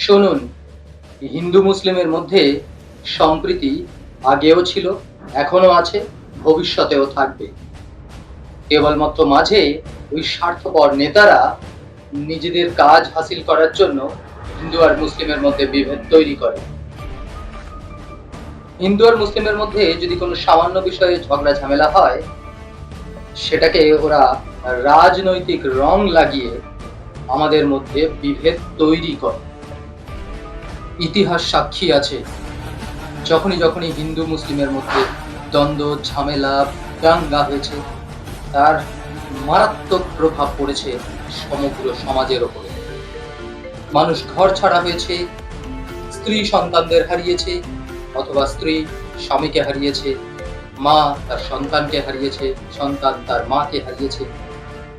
শুনুন, হিন্দু মুসলিমের মধ্যে সম্প্রীতি আগেও ছিল, এখনো আছে, ভবিষ্যতেও থাকবে। কেবলমাত্র মাঝে ওই স্বার্থপর নেতারা নিজেদের কাজ হাসিল করার জন্য হিন্দু আর মুসলিমের মধ্যে বিভেদ তৈরি করে। হিন্দু আর মুসলিমের মধ্যে যদি কোনো সামান্য বিষয়ে ঝগড়া ঝামেলা হয়, সেটাকে ওরা রাজনৈতিক রং লাগিয়ে আমাদের মধ্যে বিভেদ তৈরি করে। ইতিহাস সাক্ষী আছে, যখনই হিন্দু মুসলিমের মধ্যে দ্বন্দ্ব, ঝামেলা, দাঙ্গা হয়েছে, তার মারাত্মক প্রভাব পড়েছে সমগ্র সমাজের ওপরে। মানুষ ঘর ছাড়া হয়েছে, স্ত্রী সন্তানদের হারিয়েছে, অথবা স্ত্রী স্বামীকে হারিয়েছে, মা তার সন্তানকে হারিয়েছে, সন্তান তার মাকে হারিয়েছে।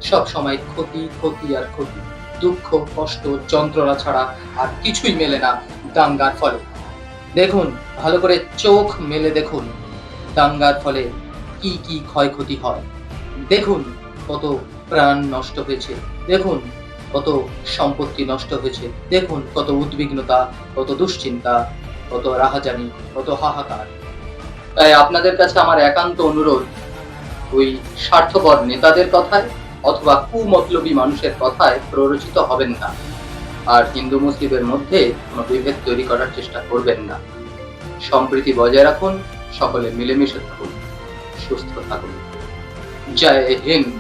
সব সময় ক্ষতি, ক্ষতি আর ক্ষতি, দুঃখ, কষ্ট, যন্ত্রণা ছাড়া আর কিছুই মেলে না দাঙ্গার ফলে। দেখুন, ভালো করে চোখ মেলে দেখুন দাঙ্গার ফলে কি কি ক্ষয়ক্ষতি হয়। দেখুন কত প্রাণ নষ্ট হয়েছে, দেখুন কত সম্পত্তি নষ্ট হয়েছে, দেখুন কত উদ্বিগ্নতা, কত দুশ্চিন্তা, কত রাহাজানি, কত হাহাকার। তাই আপনাদের কাছে আমার একান্ত অনুরোধ, ওই স্বার্থপর নেতাদের কথায় অথবা কুমতলবী মানুষের কথায় প্ররোচিত হবেন না, আর হিন্দু মুসলিমের মধ্যে কোনো বিভেদ তৈরি করার চেষ্টা করবেন না। সম্প্রীতি বজায় রাখুন, সকলে মিলেমিশে থাকুন, সুস্থ থাকুন। জয় হিন্দ।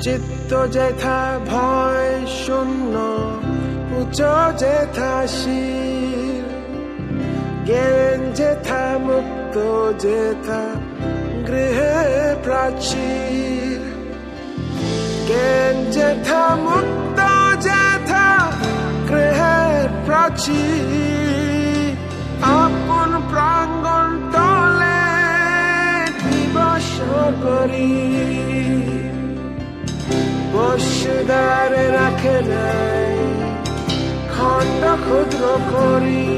চিত্ত যেথা ভয় শূন্য, উঁচু যেথা শির, জ্ঞান যেথা মুক্ত যেথা গৃহে প্রাচীর। জ্ঞান যেথা মুক্ত যেথা গৃহে প্রাচীর, আপন প্রাঙ্গণ তলে দিবস করি। বসদারে রাখে নাই খণ্ড ক্ষুদ্র করি।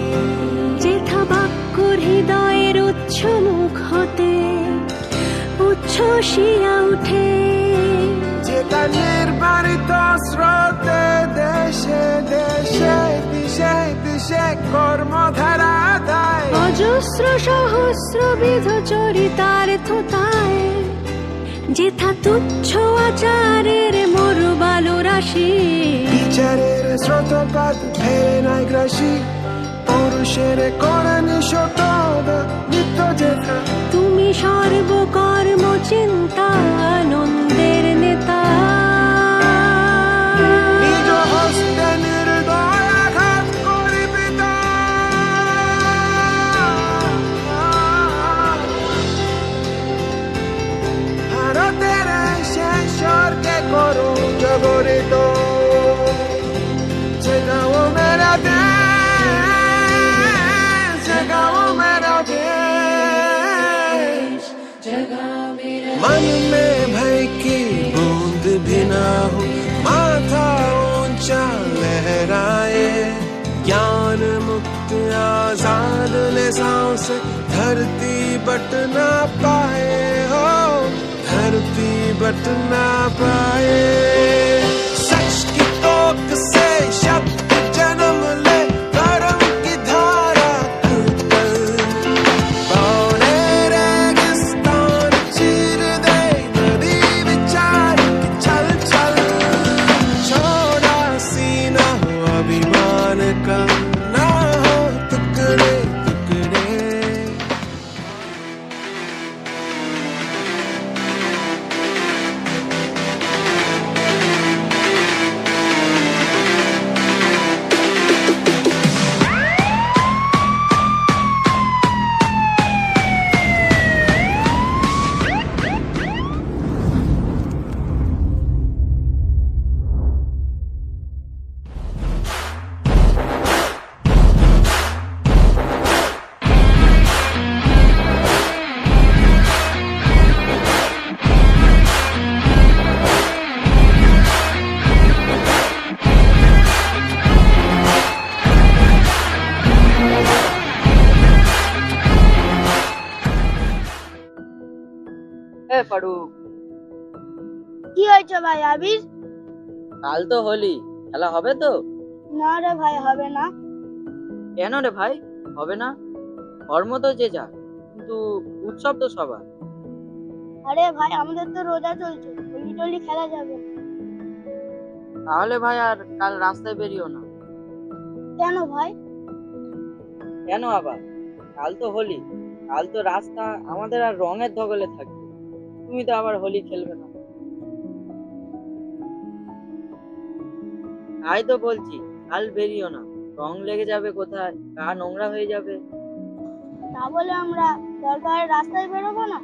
যেথা বাক্য হৃদয়ের উচ্চ মুখ হতে উচ্ছ্বসিয়া উঠে, যেথা নির্বারিত স্রোতে দেশে দেশে দিশে দিশে কর্মধারা দেয়। অজস্র সহস্র বিধ চরিতার্থতায়, যেথা তুচ্ছ আচারের মরুবালু রাশি। বিচারের স্রোতপাত ফেরে নাই গ্রাসী, পুরুষের করে নিঃশত নিত্য যেথা। তুমি সর্বকর্ম চিন্তা আনন্দের নেতা, নিজ হস্তে নির্দয় আঘাত করি পিতা। ভারতের শেষ স্বর্গে করো জগরিত, জগাও মেরা দেশ, জগাও মেরা দেশ। मन में भय की बूंद भी ना हो, माथा ऊंचा लहराए। ज्ञान मुक्त आजाद लिसाओं से धरती बट ना पाए हो, धरती बट ना पाए। सच की तोक से शब्द जन्म ले, कर्म की धारा कूद बौने रेगिस्तान चीर दे। नदी विचार की चल चल, छोड़ा सीना हो अभिमान का, ना हो टुकड़े टुकड़े। এ ফারুক, কি হয়েছে ভাই আবির? কাল তো হোলি, খেলা হবে তো? না রে ভাই, হবে না। কেন রে ভাই, হবে না? ধর্ম তো যে যা, কিন্তু উৎসব তো সবার। আরে ভাই, আমাদের তো রোজা চলছে, হোলি টোলি খেলা যাবে না। তাহলে ভাই আর কাল রাস্তায় বেরিও না। কেন ভাই? কেন আবার? কাল তো হোলি, কাল তো রাস্তা আমাদের আর রঙের ধগলে থাকবে। তুমি তো আবার হোলি খেলবে না। তাই তো বলছি, কাল বেরিও না, রং লেগে যাবে কোথায়, গা নোংরা হয়ে যাবে। তা বলে আমরা দরকারের রাস্তায় বেরোবো না?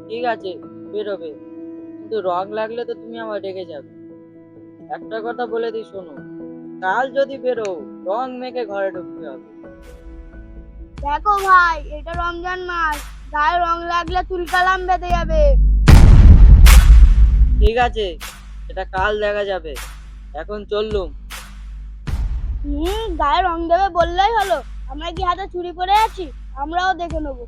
ঠিক আছে, বেরোবে, কিন্তু রং লাগলে তো তুমি আমার রেগে যাবে। একটা কথা বলে দিই শোনো, কাল যদি বেরো, রং মেখে ঘরে ঢুকতে হবে। দেখো ভাই, এটা রমজান মাস, গায়ে রং লাগলে চুলকালাম বেঁধে যাবে। ঠিক আছে, এটা কাল দেখা যাবে, এখন চললুম। গায়ে রং দেবে বললেই হলো। আমরা কি হাতে চুরি করে আছি? আমরাও দেখে নেবো।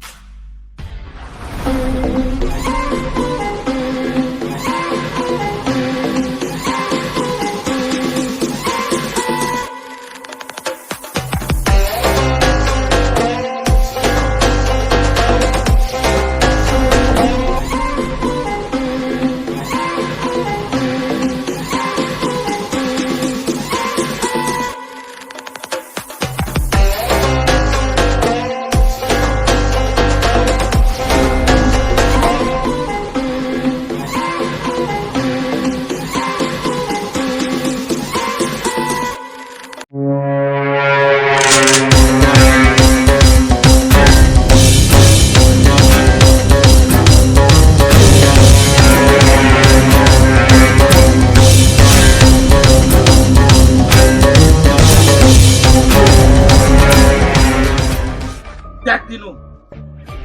দেখ দিনু,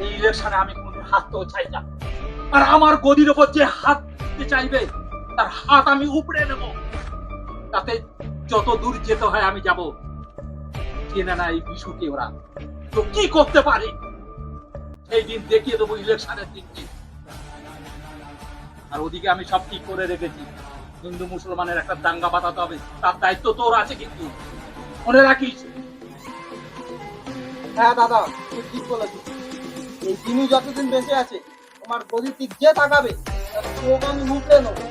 এই ইলেকশনে আমি কোনোদিন হাত তো চাই না, আর আমার গদির ওপর যে হাত দিতে চাইবে তার হাত আমি উপড়ে নেব। তাতে যত দূর যেতে হয় আমি যাব। চেনে না এই বিশুকে ওরা, তো কি করতে পারে সেই দিন দেখিয়ে দেবো ইলেকশনের দিনটি। আর ওদিকে আমি সব ঠিক করে রেখেছি, হিন্দু মুসলমানের একটা দাঙ্গা বাঁধাতে হবে, তার দায়িত্ব তোর আছে, কিন্তু মনে রাখিস। হ্যাঁ দাদা, তুই ঠিক বলেছিস। এই দিনু যতদিন বেঁচে আছে, আমার গদির দিক যে তাকাবে তার চোখ আমি মুখে নেবো।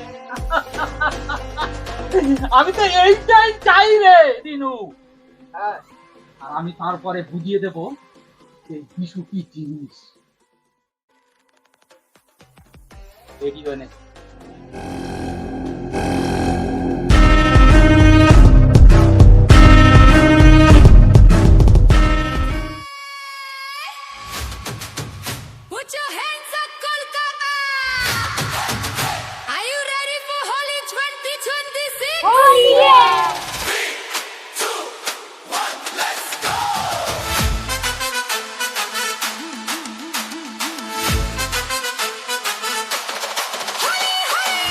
আমি তো এইটাই চাই রে দিনু। হ্যাঁ, আর আমি তারপরে বুঝিয়ে দেব এই বিশু কি জিনিস। রেডি হয়ে নে। Put your hands up, Kolkata! Are you ready for Holi 2026? Oh yeah! Holi, Holi!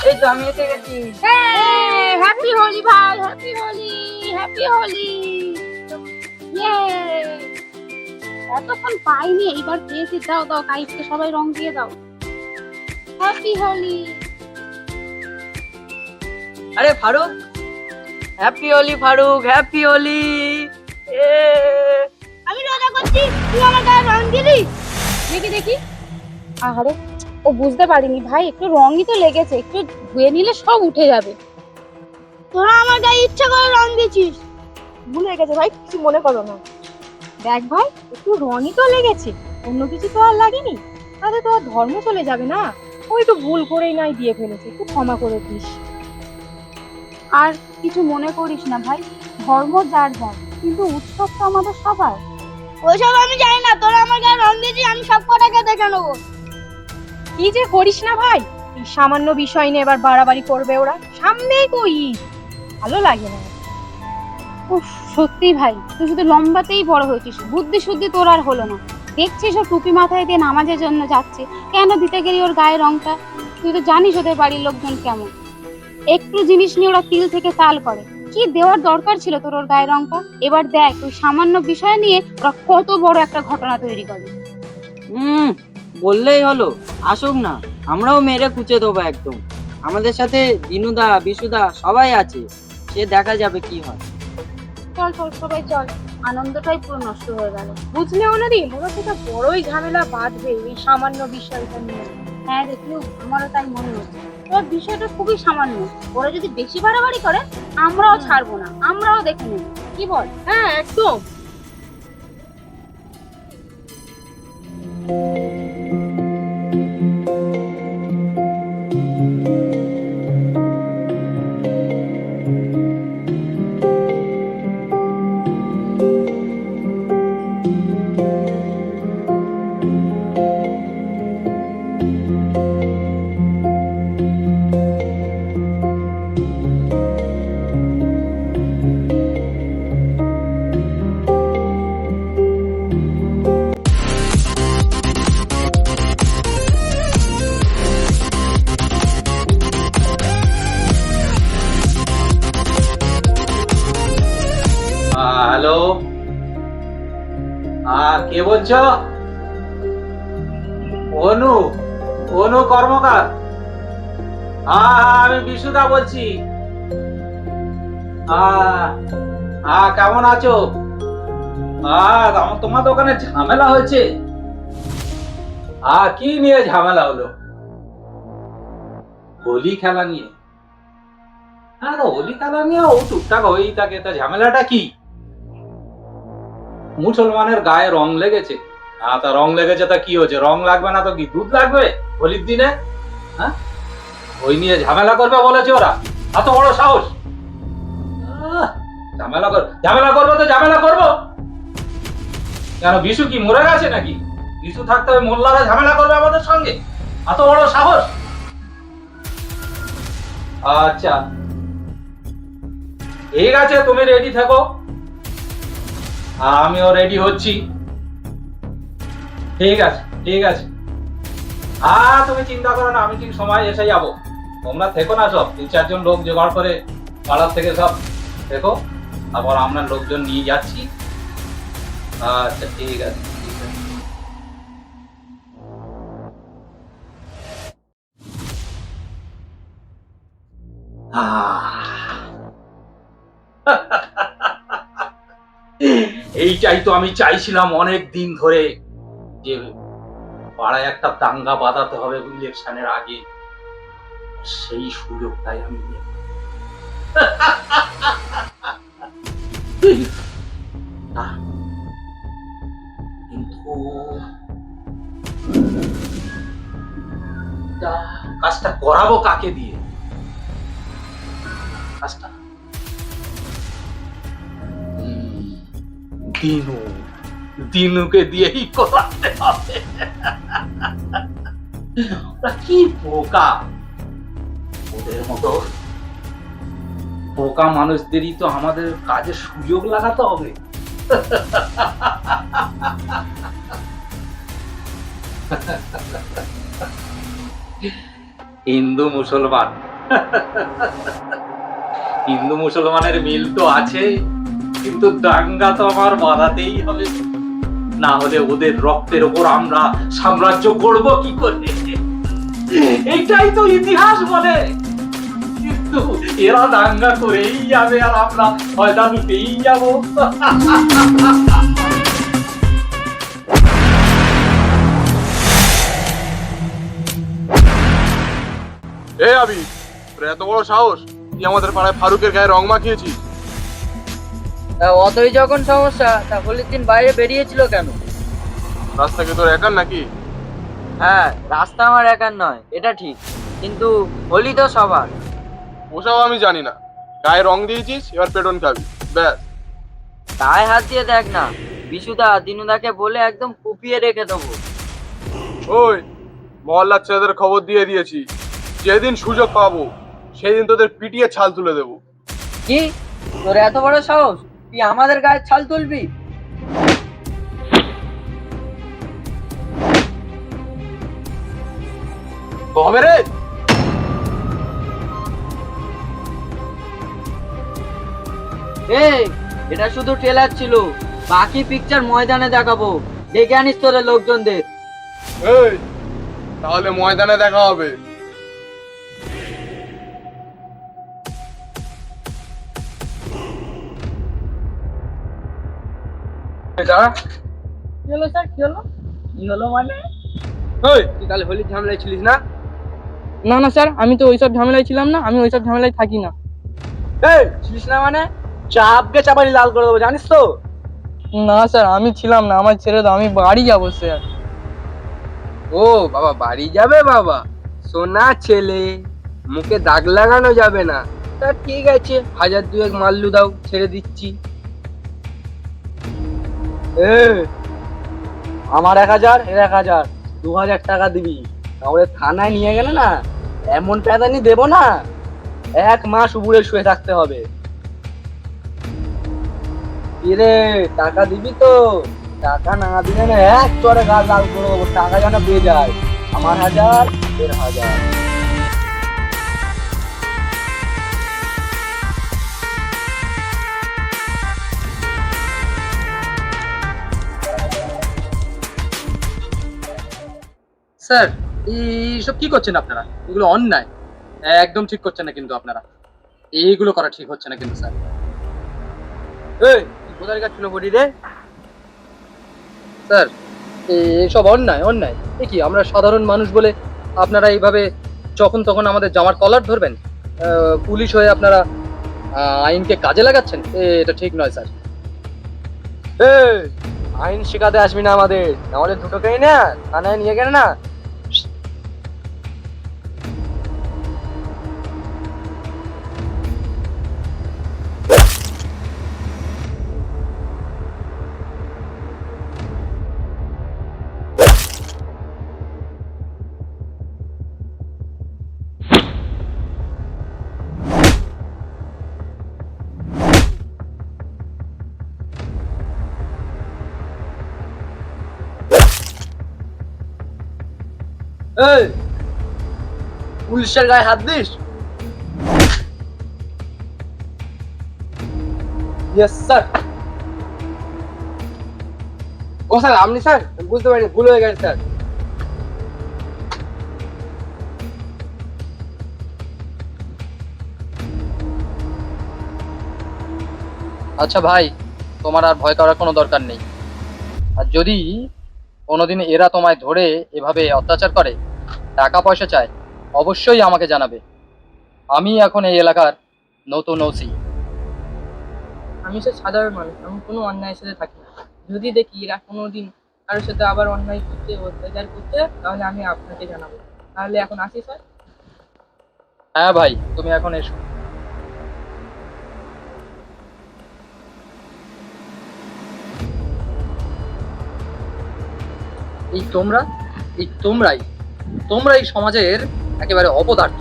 এই তো আমি এসে গেছি। হ্যাপি হোলি ভাই, হ্যাপি হোলি, হ্যাপি হোলি। এতক্ষণ পাইনি, এইবার পেয়েছি। দাও দাও, কাইফকে সবাই রং দিয়ে দাও। হ্যাপি হোলি। আরে ফারুক, হ্যাপি হোলি ফারুক, হ্যাপি হোলি। আমি রোজা করছি, তুই আমার গায়ে রং দিলি? দেখি দেখি। আহারে, ও বুঝতে পারিনি ভাই, একটু রঙই তো লেগেছে, একটু ধুয়ে নিলে সব উঠে যাবে। তোরা আমার গায়ে ইচ্ছা করে রং দিয়েছিস। ভুলে গেছে ভাই, কিছু মনে করো না। দেখ ভাই, একটু রঙই তো লেগেছে, অন্য কিছু তো আর লাগেনি। তাহলে তো আর ধর্ম চলে যাবে না। ওই তো ভুল করেই নাই দিয়ে ফেলেছে, একটু ক্ষমা করে দিস। আর কিছু মনে করিস না ভাই, ধর্ম যার যার, কিন্তু উৎসব তো আমাদের সবার। ওইসব আমি জানি না, তোরা আমার গায়ে রং দিয়েছিস, আমি সব কটাকে দেখে নেবো। কি যে করিস না ভাই, এই সামান্য বিষয় নিয়ে এবার বাড়াবাড়ি করবে ওরা। সামনেই তো ঈদ, ভালো লাগে না। উফ, সত্যি ভাই, তুই শুধু লম্বাতেই বড় হয়েছিস, বুদ্ধি শুদ্ধি তোর আর হলো না। দেখছিস ও টুপি মাথায় দিয়ে নামাজের জন্য যাচ্ছে, কেন দিতে গেলি ওর গায়ে রংটা? তুই তো জানিস ওদের বাড়ির লোকজন কেমন, একটু জিনিস নিয়ে ওরা তিল থেকে তাল করে। কি দেওয়ার দরকার ছিল তোর ওর গায়ে রংটা? এবার দেখ ওই সামান্য বিষয় নিয়ে ওরা কত বড় একটা ঘটনা তৈরি করে। বললেই হলো, আসুক না, আমরাও মেরে কুচে দেবো একদম। আমাদের সাথে দিনুদা, বিশুদা সবাই আছে, সে দেখা যাবে কি হয়। চল চল সবাই চল, আনন্দটাই পুরো নষ্ট হয়ে গেল। বুঝলে অনারি, ওরা সেটা বড়ই ঝামেলা বাঁধবে এই সামান্য বিষয়টা নিয়ে। হ্যাঁ দেখলেও আমারও তাই মনে হচ্ছে, ওর বিষয়টা খুবই সামান্য। ওরা যদি বেশি বাড়াবাড়ি করে, আমরাও ছাড়বো না, আমরাও দেখে নেব। কি বল? হ্যাঁ একদম। হ্যালো, কে বলছো? অনু, অনু কর্মকার। আমি বিশুদা বলছি। কেমন আছো? তোমার দোকানে ঝামেলা হয়েছে? কি নিয়ে ঝামেলা হলো? হোলি খেলা নিয়ে? হ্যাঁ, হোলি খেলা নিয়ে ও টুকটাক হয়েই থাকে, তা ঝামেলাটা কি? মুসলমানের গায়ে রং লেগেছে। তা রং লেগেছে, তা কি হয়েছে? রং লাগবে না তো কি দুধ লাগবে হোলির দিনে? হ্যাঁ, ওই নিয়ে ঝামেলা করবে বলেছে ওরা? এত বড় সাহস! ঝামেলা করবো তো ঝামেলা করবো কেন? বিশু কি মরে গেছে নাকি? বিশু থাকতে ওই মোল্লারা ঝামেলা করবে আমাদের সঙ্গে? এত বড় সাহস! আচ্ছা ঠিক আছে, তুমি রেডি থাকো, আমিও রেডি হচ্ছি। ঠিক আছে ঠিক আছে, তুমি চিন্তা করো না, আমি ঠিক সময় এসে যাবো। তোমরা থেকো না, সব 3-4 জন লোক জোগাড় করে পাড়ার থেকে সব দেখো, তারপর আমরা লোকজন নিয়ে যাচ্ছি। আচ্ছা ঠিক আছে ঠিক আছে। এইটাই তো আমি চাইছিলাম অনেক দিন ধরে, যে পাড়ায় একটা দাঙ্গা বাঁধাতে হবে ইলেকশনের আগে, সেই সুযোগটাই আমি নেব। কিন্তু কাজটা করাবো কাকে দিয়ে? কাজটা দিনুকে দিয়েই করাতে হবে। ওরা কি বোকা, ওদের মতো বোকা মানুষদেরই তো আমাদের কাজে সুযোগ লাগাতে হবে। হিন্দু মুসলমান হিন্দু মুসলমানের মিল তো আছে, কিন্তু দাঙ্গা তো আমার বাঁধাতেই হবে, না হলে ওদের রক্তের ওপর আমরা সাম্রাজ্য গড়ব কি করে? এইটাই তো ইতিহাস বলে। কিন্তু এরা দাঙ্গা করেই যাবে আর আমরা হয়রানিতেই যাব। এ আবি, তোর এত বড় সাহস, তুই আমাদের পাড়ায় ফারুকের গায়ে রং মাখিয়েছিস? তা অতই যখন সমস্যা, তা হোলির দিন বাইরে বেরিয়েছিল কেন? রাস্তা কি তোর একার নাকি? হ্যাঁ, রাস্তা আমার একার নয়, এটা ঠিক, কিন্তু হোলি তো সবার। ওসব আমি জানি না, গায়ে রং দিয়েছিস, এবার পেটন খাবি, ব্যাস। গায়ে হাত দিয়ে দেখ না, বিশুদা দিনুদাকে বলে একদম কুপিয়ে রেখে দেবো। ওই মহল্লার ছেলেদের খবর দিয়ে দিয়েছি, যেদিন সুযোগ পাবো সেদিন তোদের পিটিয়ে ছাল তুলে দেবো। কি, তোর এত বড় সাহস, তুই আমাদের গায়ে ছাল তুলবি? কবে রে? এই, এটা শুধু ট্রেলার ছিল, বাকি পিকচার ময়দানে দেখাবো, ডেকে আনিস তোদের লোকজনদের। এই, তাহলে ময়দানে দেখা হবে। কি হলো স্যার, কি হলো? কি হলো মানে? ওই তুই তাহলে হোলির ঝামেলায় ছিলিস না? না না স্যার, আমি তো ওইসব ঝামেলায় ছিলাম না, আমি ওইসব ঝামেলায় থাকি না। এই ছিলিস না মানে চাপকে চাপানি লাল করে দেবো, জানিস তো? না স্যার, আমি ছিলাম না, আমার ছেড়ে দাও, আমি বাড়ি যাবো স্যার। ও বাবা, বাড়ি যাবে বাবা? সোনা ছেলে, মুখে দাগ লাগানো যাবে না। তা ঠিক আছে, 1000 মাল্লু দাও, ছেড়ে দিচ্ছি। আমার 1000, এর 1000, 2000 টাকা দিবি, তাহলে থানায় নিয়ে গেলে না এমন প্যাদানি দেবো না, 1 মাস উপরে শুয়ে থাকতে হবে। কিরে, টাকা দিবি তো? টাকা না দিলে না এক চড়ে গাল লাল করে দেবো, টাকা যেন পেয়ে যায়। আমার 1000, এর 1000। স্যার, এইসব কি করছেন আপনারা? এগুলো অন্যায়, একদম ঠিক করছেন না কিন্তু আপনারা। এইগুলো করা ঠিক হচ্ছে না কিন্তু স্যার। এই কোথায় গেছিল বডি রে? স্যার, এইসব অন্যায়, অন্যায়। এ কি, আমরা সাধারণ মানুষ বলে আপনারা এইভাবে যখন তখন আমাদের জামার কলার ধরবেন? পুলিশ হয়ে আপনারা আইনকে কাজে লাগাচ্ছেন, এটা ঠিক নয় স্যার। এই আইন শেখাতে আসবি না আমাদের, নাহলে দুটোকেই না থানায় নিয়ে গেলে না। এই পুলিশের গায়ে হাত দিস? Yes sir. ও স্যার, আপনি? স্যার বুঝতে পারিনি, ভুল হয়ে গেছে স্যার। আচ্ছা ভাই, তোমার আর ভয় করার কোনো দরকার নেই। আর যদি কোনোদিন এরা তোমায় ধরে এভাবে অত্যাচার করে, টাকা পয়সা চায়, অবশ্যই আমাকে জানাবে। আমি এখন এই এলাকার নতুন ওসি। আমি সে সাধারণ মানুষ, আমি কোনো অন্যায়ের সাথে থাকি না। যদি দেখি এরা কোনোদিন কারোর সাথে আবার অন্যায় করতে, অত্যাচার করতে, তাহলে আমি আপনাকে জানাবো। তাহলে এখন আসি স্যার। হ্যাঁ ভাই, তুমি এখন এসো। তোমরাই সমাজের একেবারে অপদার্থ।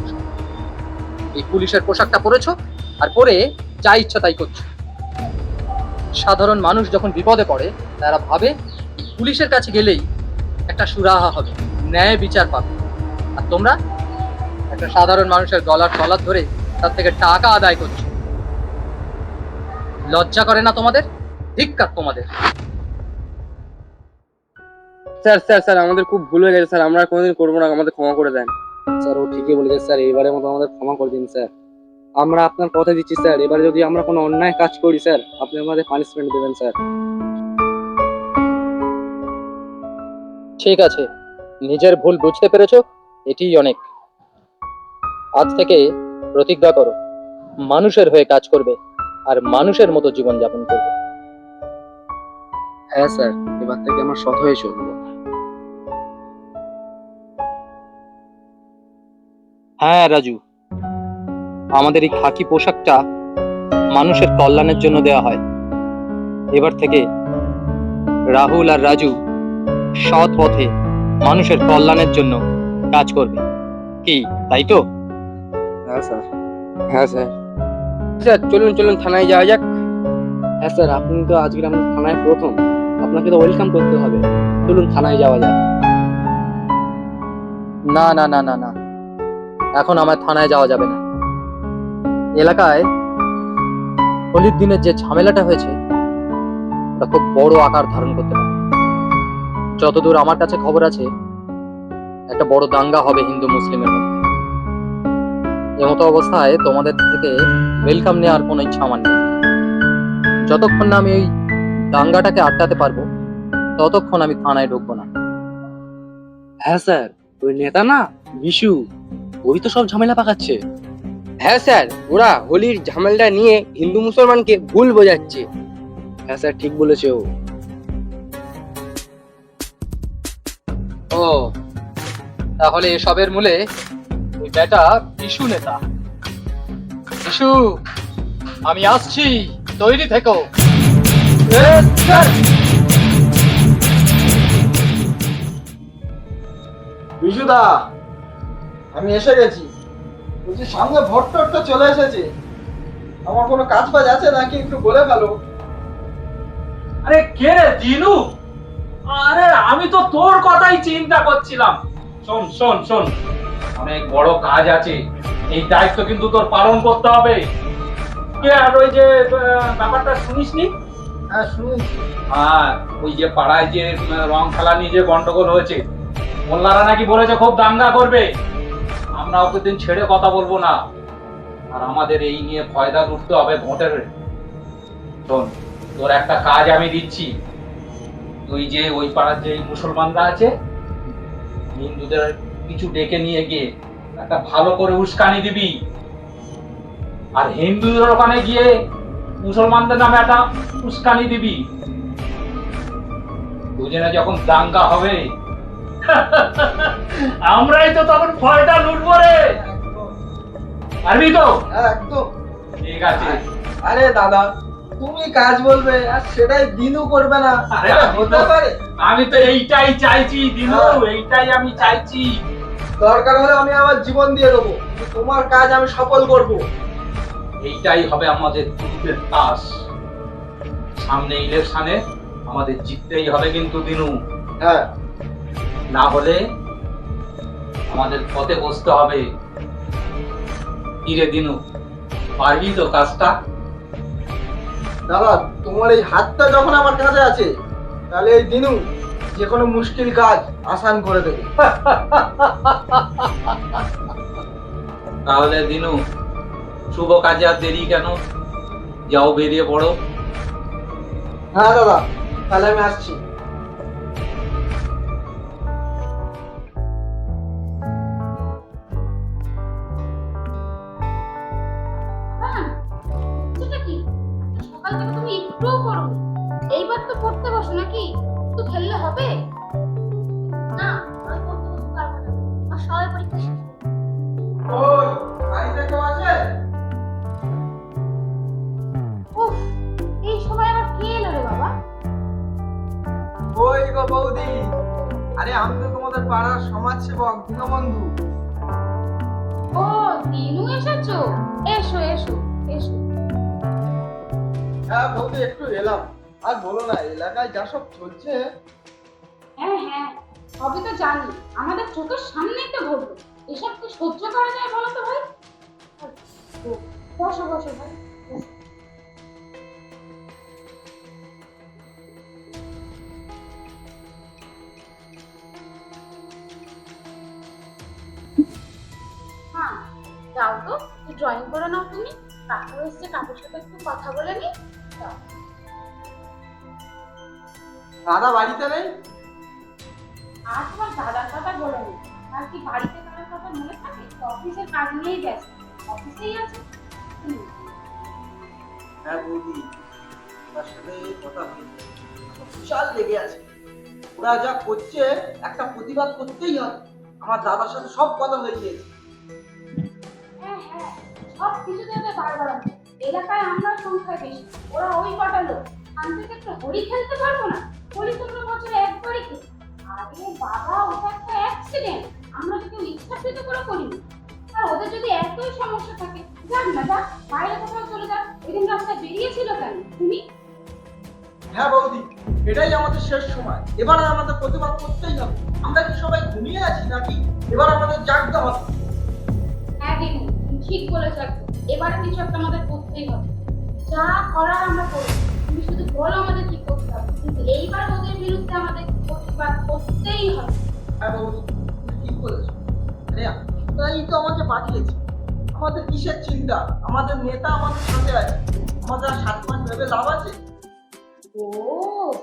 এই পুলিশের পোশাকটা পরেছো, আর পরে যা ইচ্ছা তাই করছো। সাধারণ মানুষ যখন বিপদে পড়ে, তারা ভাবে পুলিশের কাছে গেলেই একটা সুরাহা হবে, ন্যায় বিচার পাবে। আর তোমরা একটা সাধারণ মানুষের গলার তলার ধরে তার থেকে টাকা আদায় করছো। লজ্জা করে না তোমাদের? ধিক্কার তোমাদের। স্যার স্যার স্যার আমাদের খুব ভুল হয়ে গেছে স্যার, আমরা আর কোনোদিন করবো না, আমাদের ক্ষমা করে দেন। স্যার ও ঠিকই বলেছে স্যার, এবারের মতো আমাদের ক্ষমা করে দিন স্যার। আমরা আপনার কথা দিচ্ছি স্যার, এবারে যদি আমরা কোনো অন্যায় কাজ করি স্যার, আপনি আমাদের পানিশমেন্ট দেবেন স্যার। ঠিক আছে, নিজের ভুল বুঝতে পেরেছো, এটিই অনেক। আজ থেকে প্রতিজ্ঞা করো, মানুষের হয়ে কাজ করবে আর মানুষের মতো জীবনযাপন করবে। হ্যাঁ স্যার, এবার থেকে আমরা সৎ হয়ে চলবো। হ্যাঁ রাজু, আমাদের এই খাকি পোশাকটা মানুষের কল্যাণের জন্য দেওয়া হয়। এবার থেকে রাহুল আর রাজু সৎ পথে মানুষের কল্যাণের জন্য কাজ করবে। কি তাই তো? হ্যাঁ স্যার। হ্যাঁ স্যার। স্যার চলুন চলুন থানায় যাওয়া যাক। হ্যাঁ স্যার, আপনি তো আজকে আমাদের থানায় প্রথম, আপনাকে তো ওয়েলকাম করতে হবে। চলুন থানায় যাওয়া যাক। না না না না না, এখন আমার থানায় যাওয়া যাবে না। এলাকায় হোলির দিনের যে ঝামেলাটা হয়েছে ওটা খুব বড় আকার ধারণ করতে পারে। যতদূর আমার কাছে খবর আছে, একটা বড় দাঙ্গা হবে হিন্দু মুসলিমের মধ্যে। এমতো অবস্থায় তোমাদের থেকে ওয়েলকাম নেওয়ার কোনো ইচ্ছা আমার নেই। যতক্ষণ না আমি ওই দাঙ্গাটাকে আটকাতে পারবো, ততক্ষণ আমি থানায় ঢুকবো না। হ্যাঁ স্যার, ওই নেতা না বিশু, ওই তো সব ঝামেলা পাকাচ্ছে। হ্যাঁ স্যার, ওরা হোলির ঝামেলাটা নিয়ে হিন্দু মুসলমানকে ভুল বোঝাচ্ছে। হ্যাঁ স্যার, ঠিক বলেছে ও। ও তাহলে এসবের মূলে ওই বেটা বিশু নেতা। বিশু, আমি আসছি, তৈরি থেকো। বিশুদা, আমি এসে গেছি। বলছি সামনে ভোট টোটটা চলে এসেছে, আমার কোনো কাজ বাজ আছে নাকি একটু বলে ফেলো। আরে কে রে দিনু? আরে আমি তো তোর কথাই চিন্তা করছিলাম। শোন শোন শোন, অনেক বড় কাজ আছে, এই দায়িত্ব কিন্তু তোর পালন করতে হবে। কে আর ওই যে ব্যাপারটা শুনিসনি? হ্যাঁ শুনেছি। আর ওই যে পাড়ায় যে রং খেলা নিয়ে যে গন্ডগোল হয়েছে, মোল্লারা নাকি বলেছে খুব দাঙ্গা করবে। আমরা ওকে দিন ছেড়ে কথা বলবো না, আর আমাদের এই নিয়ে ফয়দা লুটতে হবে ভোটের। শোন, তোর একটা কাজ আমি দিচ্ছি। তুই যে ওই পাড়ার যে মুসলমানরা আছে, হিন্দুদের কিছু ডেকে নিয়ে গিয়ে একটা ভালো করে উস্কানি দিবি, আর হিন্দুদের ওখানে গিয়ে মুসলমানদের নামে একটা উস্কানি দিবি। দুজনে যখন দাঙ্গা হবে, আমরাই তো তখন ফয়দা লুটবো রে। পারবি তো? হ্যাঁ একদম। ঠিক আছে। আরে দাদা, তুমি কাজ বলবে আর সেটাই দিনু করবে না, আরে এটা হতে পারে? আমি তো এইটাই চাইছি দিনু, এইটাই আমি চাইছি। দরকার হলে আমি আমার জীবন দিয়ে দেবো, কিন্তু তোমার কাজ আমি সফল করব। এইটাই হবে আমাদের গ্রুপের কাজ। সামনে ইলেকশনে আমাদের জিততেই হবে কিন্তু দিনু। হ্যাঁ, না হলে আমাদের পথে বসতে হবে। কি রে দিনু, পারবি তো কাজটা? দাদা তোমার এই হাতটা যখন আমার কাছে আছে, তাহলে এই দিনু যে কোনো মুশকিল কাজ আসান করে দেবে। তাহলে দিনু, শুভ কাজে আর দেরি কেন? যাও, বেরিয়ে পড়ো। হ্যাঁ দাদা, তাহলে আমি আসছি। সেটা কি সকাল থেকে তুমি একটুও করো? এইবার তো পড়তে বসো নাকি? একটু খেললে হবে না? আমি পড়তে বসতে পারবো না, আমার সবাই পরীক্ষা শেষ। ওই বাড়িতে কেউ আছে? উফ, এই সময় আবার কে এলো রে বাবা? ওই গো বৌদি, আরে আমি তো তোমাদের পাড়ার সমাজসেবক দীনবন্ধু। ও দিনু এসেছো, এসো এসো এসো। হ্যাঁ বৌদি, একটু এলাম। আর বলো না, এলাকায় যা সব চলছে। হ্যাঁ হ্যাঁ, সবই তো জানি, আমাদের চোখের সামনেই তো ঘটলো। এসব কি সহ্য করা যায় বলো তো ভাই? বসো বসো ভাই, বসো। হ্যাঁ, যাও তো ড্রয়িং করে নাও তুমি। কাকু এসছে, কাকুর সাথে একটু কথা বলে নি। যাও। দাদা বাড়িতে নেই? আর তোমার দাদার কথা বলে নি, আর কি বাড়িতে কারোর কথা মনে থাকে? অফিসের কাজ নিয়েই গেছে, অফিসেই আছে। হ্যাঁ বৌদি, তার সাথে কথা হয়েছে, বিশাল লেগে আছে। ওরা যা করছে একটা প্রতিবাদ করতেই হবে। আমার দাদার সাথে সব কথা হয়ে গিয়েছে। হ্যাঁ হ্যাঁ, সব কিছুতে ওদের বারবার আছে। এলাকায় আমরা সংখ্যায় বেশি, ওরা ওই কটা লোক। আমি থেকে একটু হোলি খেলতে পারবো না? হোলি তোমরা বছরে একবারই খেলি। আরে বাবা, ওটা একটা অ্যাক্সিডেন্ট, আমরা তো কেউ ইচ্ছাকৃত করে করিনি। আর ওদের যদি এতই সমস্যা থাকে, যাক না, যাক বাইরে কোথাও চলে যাক। এদিন রাস্তায় বেরিয়েছিল কেন তুমি? হ্যাঁ বৌদি, এটাই আমাদের শেষ সময়। এবার আমাদের প্রতিবাদ করতেই হবে। আমরা কি সবাই ঘুমিয়ে আছি নাকি? এবার আমাদের জাগতে হবে। হ্যাঁ দিনু, তুমি ঠিক বলেছো একদম। এবারে কিছু একটা আমাদের করতেই হবে। যা করার আমরা করবো, তুমি শুধু বলো আমাদের কি করতে হবে। কিন্তু এইবার ওদের বিরুদ্ধে আমাদের প্রতিবাদ করতেই হবে। হ্যাঁ বৌদি, তুমি ঠিক বলেছো। আরে তাই তো আমাকে পাঠিয়েছে। আমাদের কিসের চিন্তা? আমাদের নেতা আমাদের সাথে আছে। আমাদের আর 7 মাস ভেবে লাভ আছে? ও,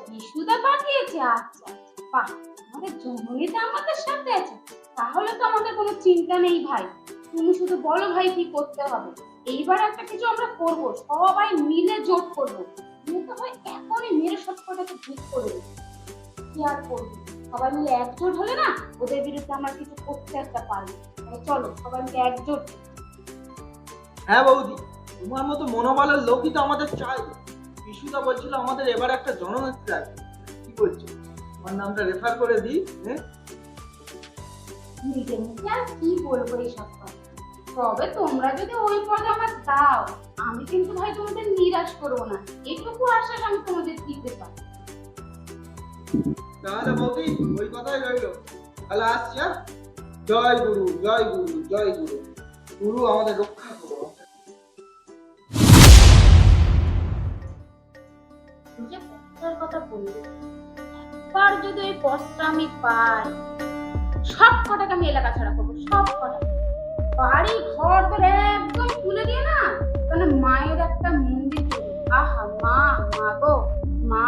বিশুদা পাঠিয়েছে? আচ্ছা আচ্ছা, বাহ, আমাদের জননীতা আমাদের সাথে আছে। তাহলে তো আমাদের কোনো চিন্তা নেই ভাই। তুমি শুধু বলো ভাই কি করতে হবে। এইবার একটা কিছু আমরা করব, সবাই মিলে জোট করবো। তুমি তো ভাই এখনই মেরে সবকটাকে ঠিক করে দেবো। কি আর করবো, সবাই মিলে একজোট হলে না ওদের বিরুদ্ধে আমরা কিছু করতে একটা পারি। তাহলে চলো সবাই মিলে একজোট। হ্যাঁ বৌদি, তোমার মতো মনোবলের লোকই তো আমাদের চাই। বিশুদা বলছিল আমাদের এবার একটা জননেত্রী আছে। কি বলছো, আমার নামটা রেফার করে দিই? নিজের মুখে আর কি বলবো এইসব কথা। তবে তোমরা যদি ওই পদে আমার দাও, আমি কিন্তু ভাই তোমাদের নিরাশ করবো না। এটুকু আশ্বাস আমি তোমাদের দিতে পারি। তাহলে বৌদি ওই কথাই রইল। তাহলে আসছি। হ্যাঁ, জয় গুরু, জয় গুরু, জয় গুরু। গুরু আমাদের রক্ষা করো। যে পথটার কথা বললি, একবার যদি ওই পথটা আমি পাই, সব কটাকে আমি এলাকা ছাড়া করবো। সব কটা বাড়ি ঘর ধরে একদম তুলে দিয়ে না, তাহলে মায়ের একটা মন্দির করবো। আহা মা, মা গো মা।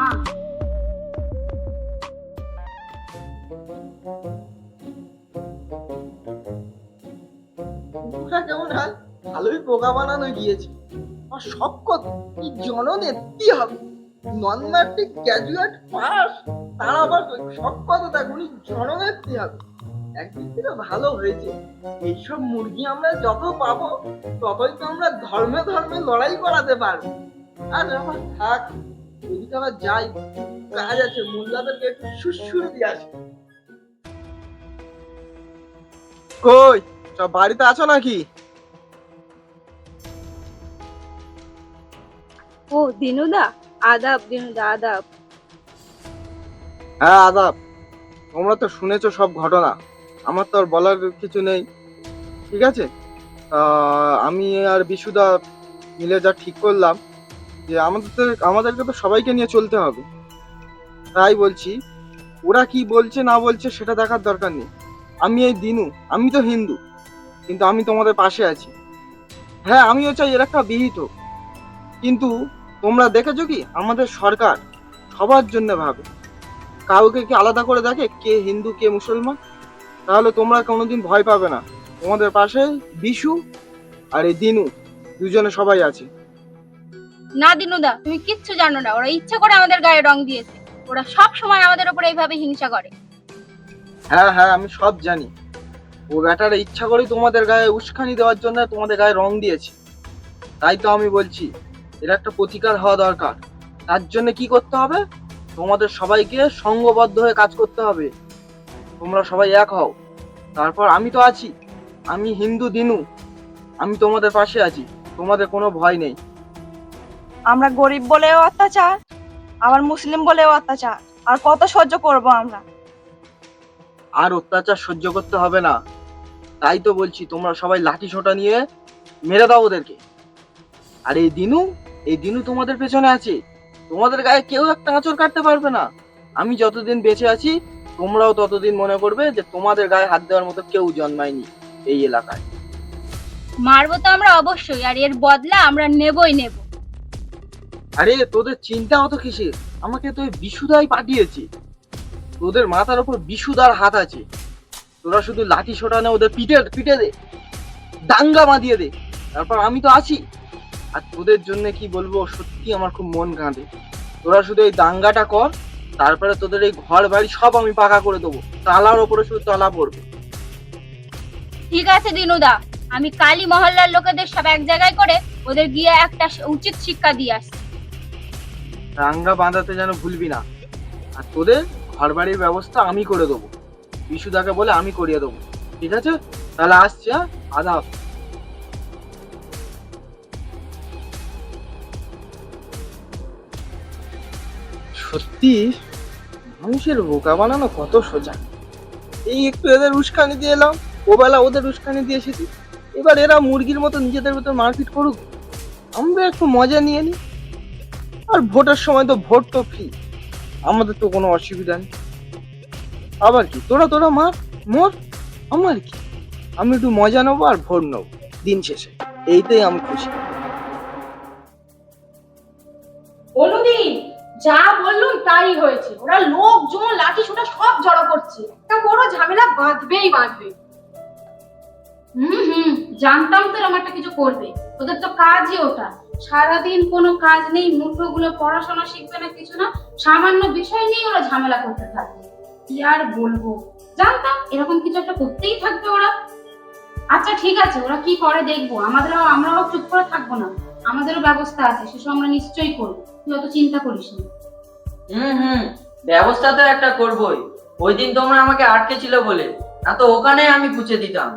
গুরুটা কেমন হয়? ভালোই বোকা বানানো গিয়েছে। আর সব কথা কি জননেত্রী হবে, নন ম্যাট্রিক গ্র্যাজুয়েট পাস, তার আবার সব কথা দেখুনি জননেত্রী হবে। একদিক থেকে ভালো হয়েছে। এইসব মুরগি আমরা যত পাবো ততই তো আমরা ধর্মে ধর্মে লড়াই করাতে পারবো। আর আমার থাক, ওদিকে আবার যাই, কাজ আছে। মোল্লাদেরকে একটু সুসুর দিয়ে আসি। কই সব বাড়িতে আছো নাকি? ও দিনুদা, আদাব। দিনুদা আদাব। হ্যাঁ আদাব। তোমরা তো শুনেছো সব ঘটনা, আমার তো আর বলার কিছু নেই। ঠিক আছে, আমি আর বিশুদা মিলে যা ঠিক করলাম যে আমাদেরকে তো সবাইকে নিয়ে চলতে হবে। তাই বলছি, ওরা কি বলছে না বলছে সেটা দেখার দরকার নেই। আমি এই দিনু, আমি তো হিন্দু, কিন্তু আমি তোমাদের পাশে আছি। হ্যাঁ, আমিও চাই এর একটা বিহিত। কিন্তু তোমরা দেখেছো কি আমাদের সরকার সবার জন্য ভাবে, কাউকে কি আলাদা করে দেখে কে হিন্দু কে মুসলমান? তাহলে তোমরা কোনোদিন ভয় পাবে না। তোমাদের পাশে বিশু আর এই দিনু, দুজনে সবাই আছে। না দিনুদা, তুমি কিচ্ছু জানো না। ওরা ইচ্ছা করে আমাদের গায়ে রং দিয়েছে। ওরা সব সময় আমাদের উপর এইভাবে হিংসা করে। হ্যাঁ হ্যাঁ, আমি সব জানি। ও ব্যাটারা ইচ্ছা করেই তোমাদের গায়ে উস্কানি দেওয়ার জন্য তোমাদের গায়ে রং দিয়েছে। তাই তো আমি বলছি এর একটা প্রতিকার হওয়া দরকার। তার জন্য কি করতে হবে? তোমাদের সবাইকে সংঘবদ্ধ হয়ে কাজ করতে হবে। তোমরা সবাই এক হও। তারপর আমি তো আছি, আমি হিন্দু দিনু, আমি তোমাদের পাশে আছি। তোমাদের কোনো ভয় নেই। আমরা গরিব বলেও অত্যাচার, আবার মুসলিম বলেও অত্যাচার, আর কত সহ্য করব আমরা? আর অত্যাচার সহ্য করতে হবে না। তাই তো বলছি তোমরা সবাই লাঠি সোটা নিয়ে মেরে দাও ওদেরকে। আর এই দিনু তোমাদের পেছনে আছে, তোমাদের গায়ে কেউ একটা আঁচড় কাটতে পারবে না। আমি যতদিন বেঁচে আছি তোমরাও ততদিন মনে করবে যে তোমাদের গায়ে হাত দেওয়ার মতো কেউ জন্মায়নি এই এলাকায়। মারবো তো আমরা অবশ্যই, আর এর বদলা আমরা নেবই নেব। আরে তোদের চিন্তা অত কিসের? আমাকে তো বিশুদাই পাঠিয়েছে। তোদের মাথার উপর বিশুদার হাত আছে। তোরা শুধু লাঠি সোটানে ওদের পিটে দে, দাঙ্গা বাঁধিয়ে দে, তারপর আমি তো আছি। আর তোদের জন্য কি বলবো, সত্যি আমার খুব মন কাঁদে। তোরা শুধু এই দাঙ্গাটা কর, তারপরে তোদের এই ঘর বাড়ি সব আমি পাকা করে দেবো, তালার ওপরে শুধু তলা পড়বে। ঠিক আছে দিনুদা, আমি কালী মহল্লার লোকেদের সব এক জায়গায় করে ওদের গিয়ে একটা উচিত শিক্ষা দিয়ে আসছি। দাঙ্গা বাঁধাতে যেন ভুলবি না। আর তোদের ঘর বাড়ির ব্যবস্থা আমি করে দেবো, বিশুদাকে বলে আমি করিয়ে দেবো। ঠিক আছে, তাহলে আসছি। আদাব। সত্যি মানুষের বোকা বানানো কত সোজা। এই একটু এদের উস্কানি দিয়ে এলাম, ওবেলা ওদের উস্কানি দিয়ে এসেছি। এবার এরা মুরগির মতো নিজেদের ভেতর মারপিট করুক, আমরা একটু মজা নিয়ে নিই। আর ভোটের সময় তো ভোট তো ফ্রি, আমাদের তো কোনো অসুবিধা নেই। আবার কি তোরা মোর, আমার কি, আমি একটু মজা নেবো আর ভোট নেবো। দিন শেষে এইটাই আমি খুশি। অনুদিন যা বললুম তাই হয়েছে। ওরা লোকজন লাঠি সোটা সব জড়ো করছে, একটা বড় ঝামেলা বাঁধবেই। জানতাম তো এরকম একটা কিছু করবে। ওদের তো কাজই ওটা, সারাদিন কোনো কাজ নেই, মূর্খগুলো পড়াশোনা শিখবে না কিছু না, সামান্য বিষয় নিয়ে ওরা ঝামেলা করতে থাকে। কি আর বলবো, জানতাম এরকম কিছু একটা করতেই থাকবে ওরা। আচ্ছা ঠিক আছে, ওরা কি করে দেখবো। আমরাও চুপ করে থাকবো না, আমাদেরও ব্যবস্থা আছে, সেসব আমরা নিশ্চয়ই করবো। তুই অত চিন্তা করিস না। ব্যবস্থা তো একটা করবোই। ওই দিন তোমরা আমাকে আটকে ছিল বলে, না তো ওখানে আমি পুছে দিতাম।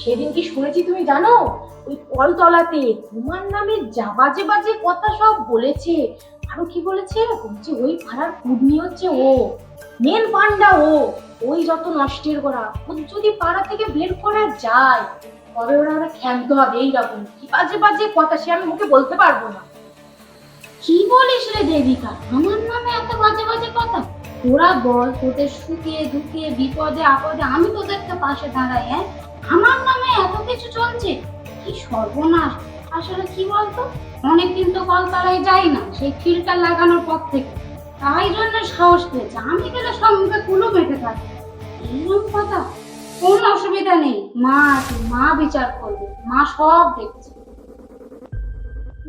সেদিন কি শুনেছি তুমি জানো? ওই কলতলাতে তোমার নামে যা বাজে বাজে কথা সব বলেছে। আরো কি বলেছে, বলছে ওই পাড়ার কুর্মি হচ্ছে ও, মেন পান্ডা ও, ওই যত নষ্টের গোড়া। ও যদি পাড়া থেকে বের করা যায় তবে ওরা ক্ষান্ত হবে। এইরকম কি বাজে বাজে কথা, সে আমি মুখে বলতে পারবো না। কি বলিস রে দেবিকা, আমার নামে এত বাজে বাজে কথা? তোরা বল, তোদের সুখে দুঃখে বিপদে আপদে আমি তোদের তো পাশে দাঁড়াই। আমার নামে এত কিছু চলছে, কি সর্বনাশ। আসলে কি বলতো, অনেকদিন তো কলতলায় যাই না, সেই ফিল্টার লাগানোর পর থেকে, তাই জন্য সাহস পেয়েছে। আমি গেলে সব মুখে কুলো বেঁধে থাকে। এইরকম কথা, কোন অসুবিধা নেই, মা বিচার করবে, মা সব দেখছে।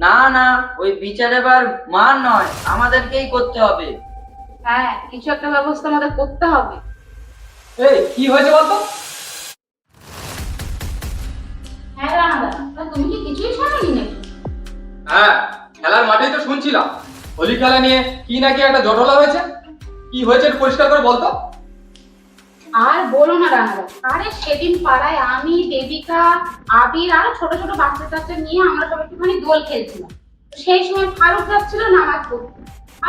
না ওই বিচার এবার মার নয়, আমাদেরকেই করতে হবে। হ্যাঁ, কিছু একটা ব্যবস্থা আমাদের করতে হবে। এই কি হয়েছে বলতো? হ্যাঁ রানাদা, তুমি কি কিছুই শোনোনি নাকি? হ্যাঁ, খেলার মাঠেই তো শুনছিলাম হোলি খেলা নিয়ে কি নাকি একটা জটলা হয়েছে। কি হয়েছে একটু পরিষ্কার করে বলতো। আর বলো না রানাদা, আরে সেদিন পাড়ায় আমি, দেবিকা, আবির আর ছোট ছোট বাচ্চা টাচ্চা নিয়ে আমরা সব একটুখানি দোল খেলছিলাম। সেই সময় ফারুক যাচ্ছিল নামাজ পড়তে,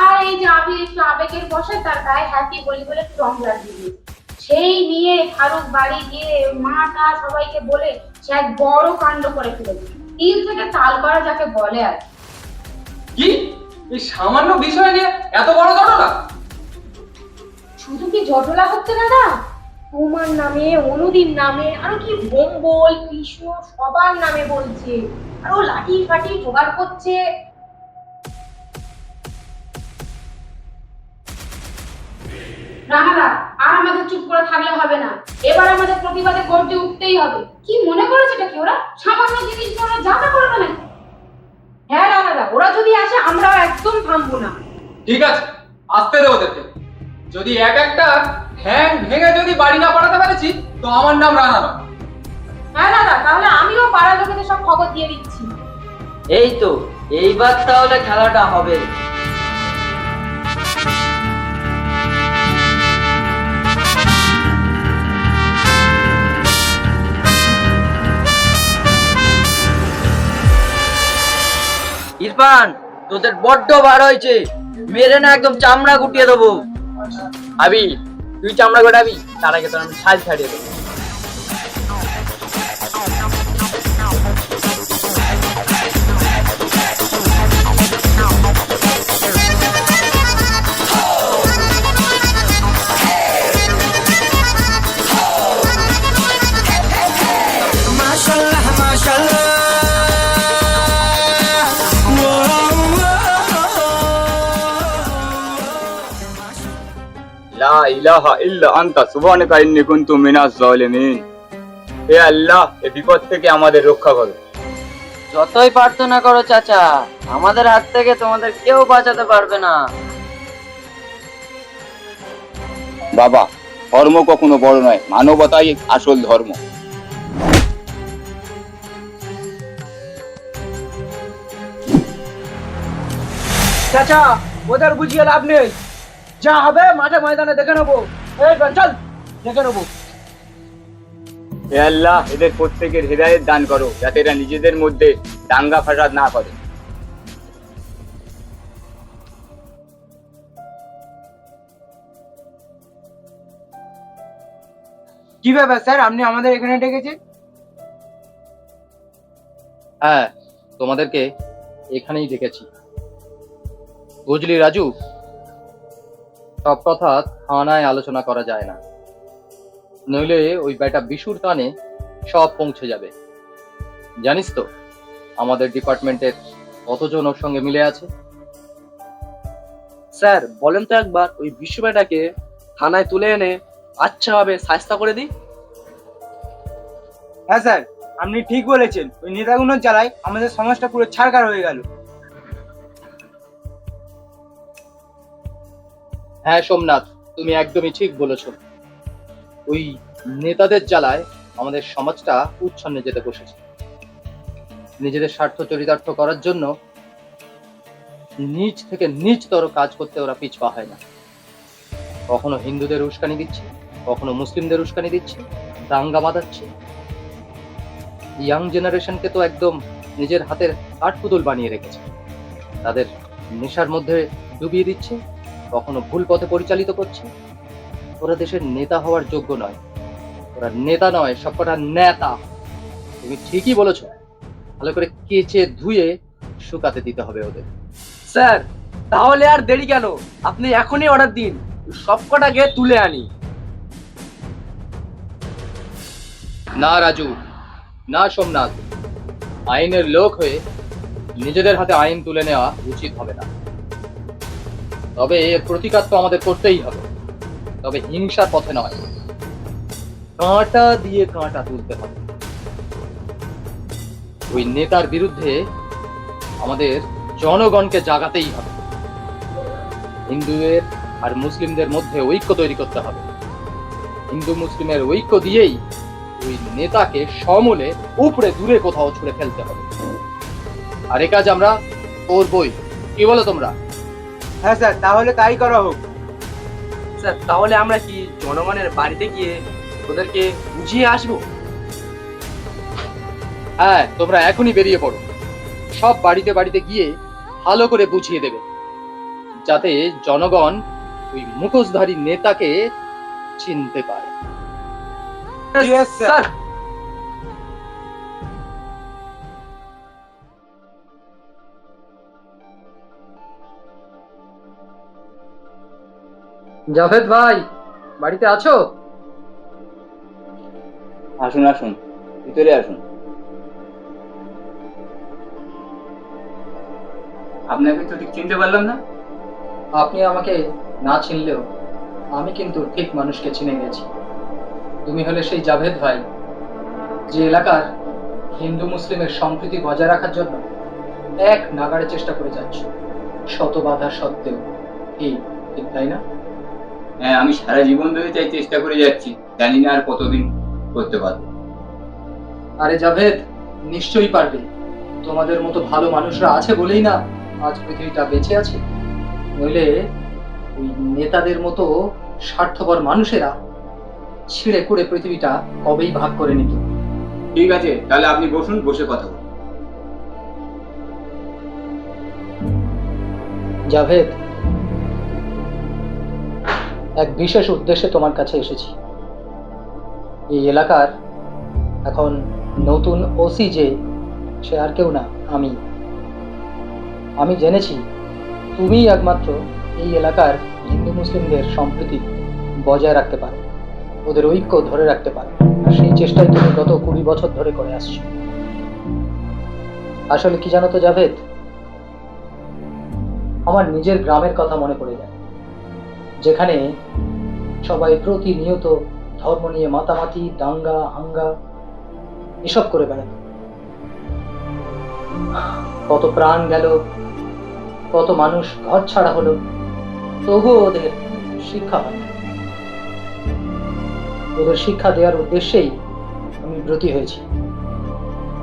আর এই যে আবির একটু আবেগের বসে তার গায়ে হ্যাপি বলে একটু রং লাগিয়ে দিয়েছে। সেই নিয়ে ফারুক বাড়ি গিয়ে মাটা সবাইকে বলে সে এক বড় কাণ্ড করে ফেলেছে। 3 থেকে তাল করা যাকে বলে। আর কি এই সামান্য বিষয় নিয়ে এত বড় জটলা? শুধু কি জটলা হচ্ছে দাদা, তোমার নামে, অনুদিন নামে, আরো কি বোম্বল কৃষ্ণ সবার নামে বলছে, আর ও লাঠি ফাটি জোগাড় করছে। রানাদা, আর আমাদের চুপ করে থাকলে হবে না, এবার আমাদের প্রতিবাদে গর্জে উঠতেই হবে। কি মনে করেছে এটা কি ওরা সামান্য জিনিস ওরা যা তা করবে না? হ্যাঁ রানাদা, ওরা যদি আসে আমরাও একদম থামবো না। ঠিক আছে, আসতে দে ওদেরকে। যদি একটা ঠ্যাং ভেঙে যদি বাড়ি না পাঠাতে পেরেছি তো আমার নাম রানা নয়। হ্যাঁ দাদা, তাহলে আমিও পাড়ার লোকেদের সব খবর দিয়ে দিচ্ছি। এই তো, এইবার তাহলে খেলাটা হবে। ইরফান, তোদের বড্ড বার হয়েছে, মেরে না একদম চামড়া গুটিয়ে দেবো। আবি তুই চামড়া গোটাবি, তার আগে তোর আমি ছাল ছাড়িয়ে দেবো। ইলাহা ইল্লা আনতা সুবহানাকা ইন্নী কুনতু মিনাজ জালিমিন। হে আল্লাহ, এই বিপদ থেকে আমাদের রক্ষা করো। যতই প্রার্থনা করো চাচা, আমাদের হাত থেকে তোমাদের কেউ বাঁচাতে পারবে না। বাবা, ধর্ম কখনো বড় নয়, মানবতাই আসল ধর্ম। চাচা, ওদের বুঝিয়ে লাভ নেই, যা হবে মাঠে ময়দানে দেখে নেবো। এই চল, দেখে নেবো। হে আল্লাহ, এদের প্রত্যেকের হৃদায়ত দান করো, যাতে এরা নিজেদের মধ্যে দাঙ্গা ফাসাদ না করে। কি ব্যাপার স্যার, আপনি আমাদের এখানে ডেকেছেন? হ্যাঁ, তোমাদেরকে এখানেই ডেকেছি। বুঝলি রাজু, সব কথা থানায় আলোচনা করা যায় না, নইলে ওই বেটা বিশুর কানে সব পৌঁছে যাবে। জানিস তো আমাদের ডিপার্টমেন্টের কতজন ওর সঙ্গে মিলে আছে? স্যার বলেন তো একবার ওই বিশ্বব্যাটাকে থানায় তুলে এনে আচ্ছা ভাবে শাস্তা করে দিই। হ্যাঁ স্যার, আপনি ঠিক বলেছেন। ওই নেতাগুলোর জ্বালায় আমাদের সমাজটা পুরো ছাড়খাড় হয়ে গেল। হ্যাঁ সোমনাথ, তুমি একদমই ঠিক বলেছ। ওই নেতাদের জ্বালায় আমাদের সমাজটা উচ্ছন্নে যেতে বসেছে। নিজেদের স্বার্থ চরিতার্থ করার জন্য নিচ থেকে নিচতর কাজ করতে ওরা পিছপা হয় না। কখনো হিন্দুদের উস্কানি দিচ্ছে, কখনো মুসলিমদের উস্কানি দিচ্ছে, দাঙ্গা বাঁধাচ্ছে। ইয়াং জেনারেশনকে তো একদম নিজের হাতের কাঠপুতুল বানিয়ে রেখেছে। তাদের নেশার মধ্যে ডুবিয়ে দিচ্ছে, কখনো ভুল পথে পরিচালিত করছে। ওরা দেশের নেতা হওয়ার যোগ্য নয়, ওরা নেতা নয়, সবকটা নেতা। তুমি ঠিকই বলেছো, ভালো করে কেচে ধুয়ে শুকাতে দিতে হবে ওদের। স্যার তাহলে আর দেরি কেন, আপনি এখনই অর্ডার দিন, সবকটাকে তুলে আনি। না রাজু, না সোমনাথ, আইনের লোক হয়ে নিজেদের হাতে আইন তুলে নেওয়া উচিত হবে না। তবে এর প্রতিকার তো আমাদের করতেই হবে, তবে হিংসার পথে নয়, কাঁটা দিয়ে কাঁটা তুলতে হবে। ওই নেতার বিরুদ্ধে আমাদের জনগণকে জাগাতেই হবে। হিন্দুদের আর মুসলিমদের মধ্যে ঐক্য তৈরি করতে হবে। হিন্দু মুসলিমের ঐক্য দিয়েই ওই নেতাকে সমূলে উপরে দূরে কোথাও ছুড়ে ফেলতে হবে। আর এ কাজ আমরা করবই, কি বলো তোমরা? হ্যাঁ স্যার, তাহলে তাই করা হোক। স্যার তাহলে আমরা কি জনগণের বাড়িতে গিয়ে ওদেরকে বুঝিয়ে আসবো? হ্যাঁ, তোমরা এখনই বেরিয়ে পড়ো, সব বাড়িতে বাড়িতে গিয়ে ভালো করে বুঝিয়ে দেবে, যাতে জনগণ ওই মুখোশধারী নেতাকে চিনতে পারে। Yes, sir. স্যার জাভেদ ভাই, বাড়িতে আছো? আসুন আসুন, ভিতরে আসুন। আপনাকে তো ঠিক চিনতে পারলাম না। আপনি আমাকে না চিনলেও আমি কিন্তু ঠিক মানুষকে চিনে গেছি। তুমি হলে সেই জাভেদ ভাই, যে এলাকার হিন্দু মুসলিমের সম্প্রীতি বজায় রাখার জন্য এক নাগাড়ে চেষ্টা করে যাচ্ছ, শত বাধা সত্ত্বেও। ঠিক ঠিক তাই না? হ্যাঁ, আমি সারা জীবন ধরে তাই চেষ্টা করে যাচ্ছি, জানি না আর কতদিন করতে পারবো। আরে জাভেদ, নিশ্চয়ই পারবে। তোমাদের মতো ভালো মানুষরা আছে বলেই না আজ পৃথিবীটা বেঁচে আছে, নইলে ওই নেতাদের মতো স্বার্থপর মানুষেরা ছিঁড়ে কুড়ে পৃথিবীটা কবেই ভাগ করে নিত। ঠিক আছে, তাহলে আপনি বসুন, বসে কথা বলুন। জাভেদ, এক বিশেষ উদ্দেশ্যে তোমার কাছে এসেছি। এই এলাকার এখন নতুন ওসি যে, সে আর কেউ না, আমি জেনেছি তুমিই একমাত্র এই এলাকার হিন্দু মুসলিমদের সম্প্রীতি বজায় রাখতে পারো, ওদের ঐক্য ধরে রাখতে পারো, আর সেই চেষ্টাই তুমি গত 20 বছর ধরে করে আসছো। আসলে কি জানো তো জাভেদ, আমার নিজের গ্রামের কথা মনে পড়ে যায়, যেখানে সবাই প্রতিনিয়ত ধর্ম নিয়ে মাতামাতি, দাঙ্গা হাঙ্গা এসব করে বেড়াতো। কত প্রাণ গেল, কত মানুষ ঘর ছাড়া হলো, তবুও ওদের শিক্ষা হয়। ওদের শিক্ষা দেওয়ার উদ্দেশ্যেই আমি ব্রতী হয়েছি,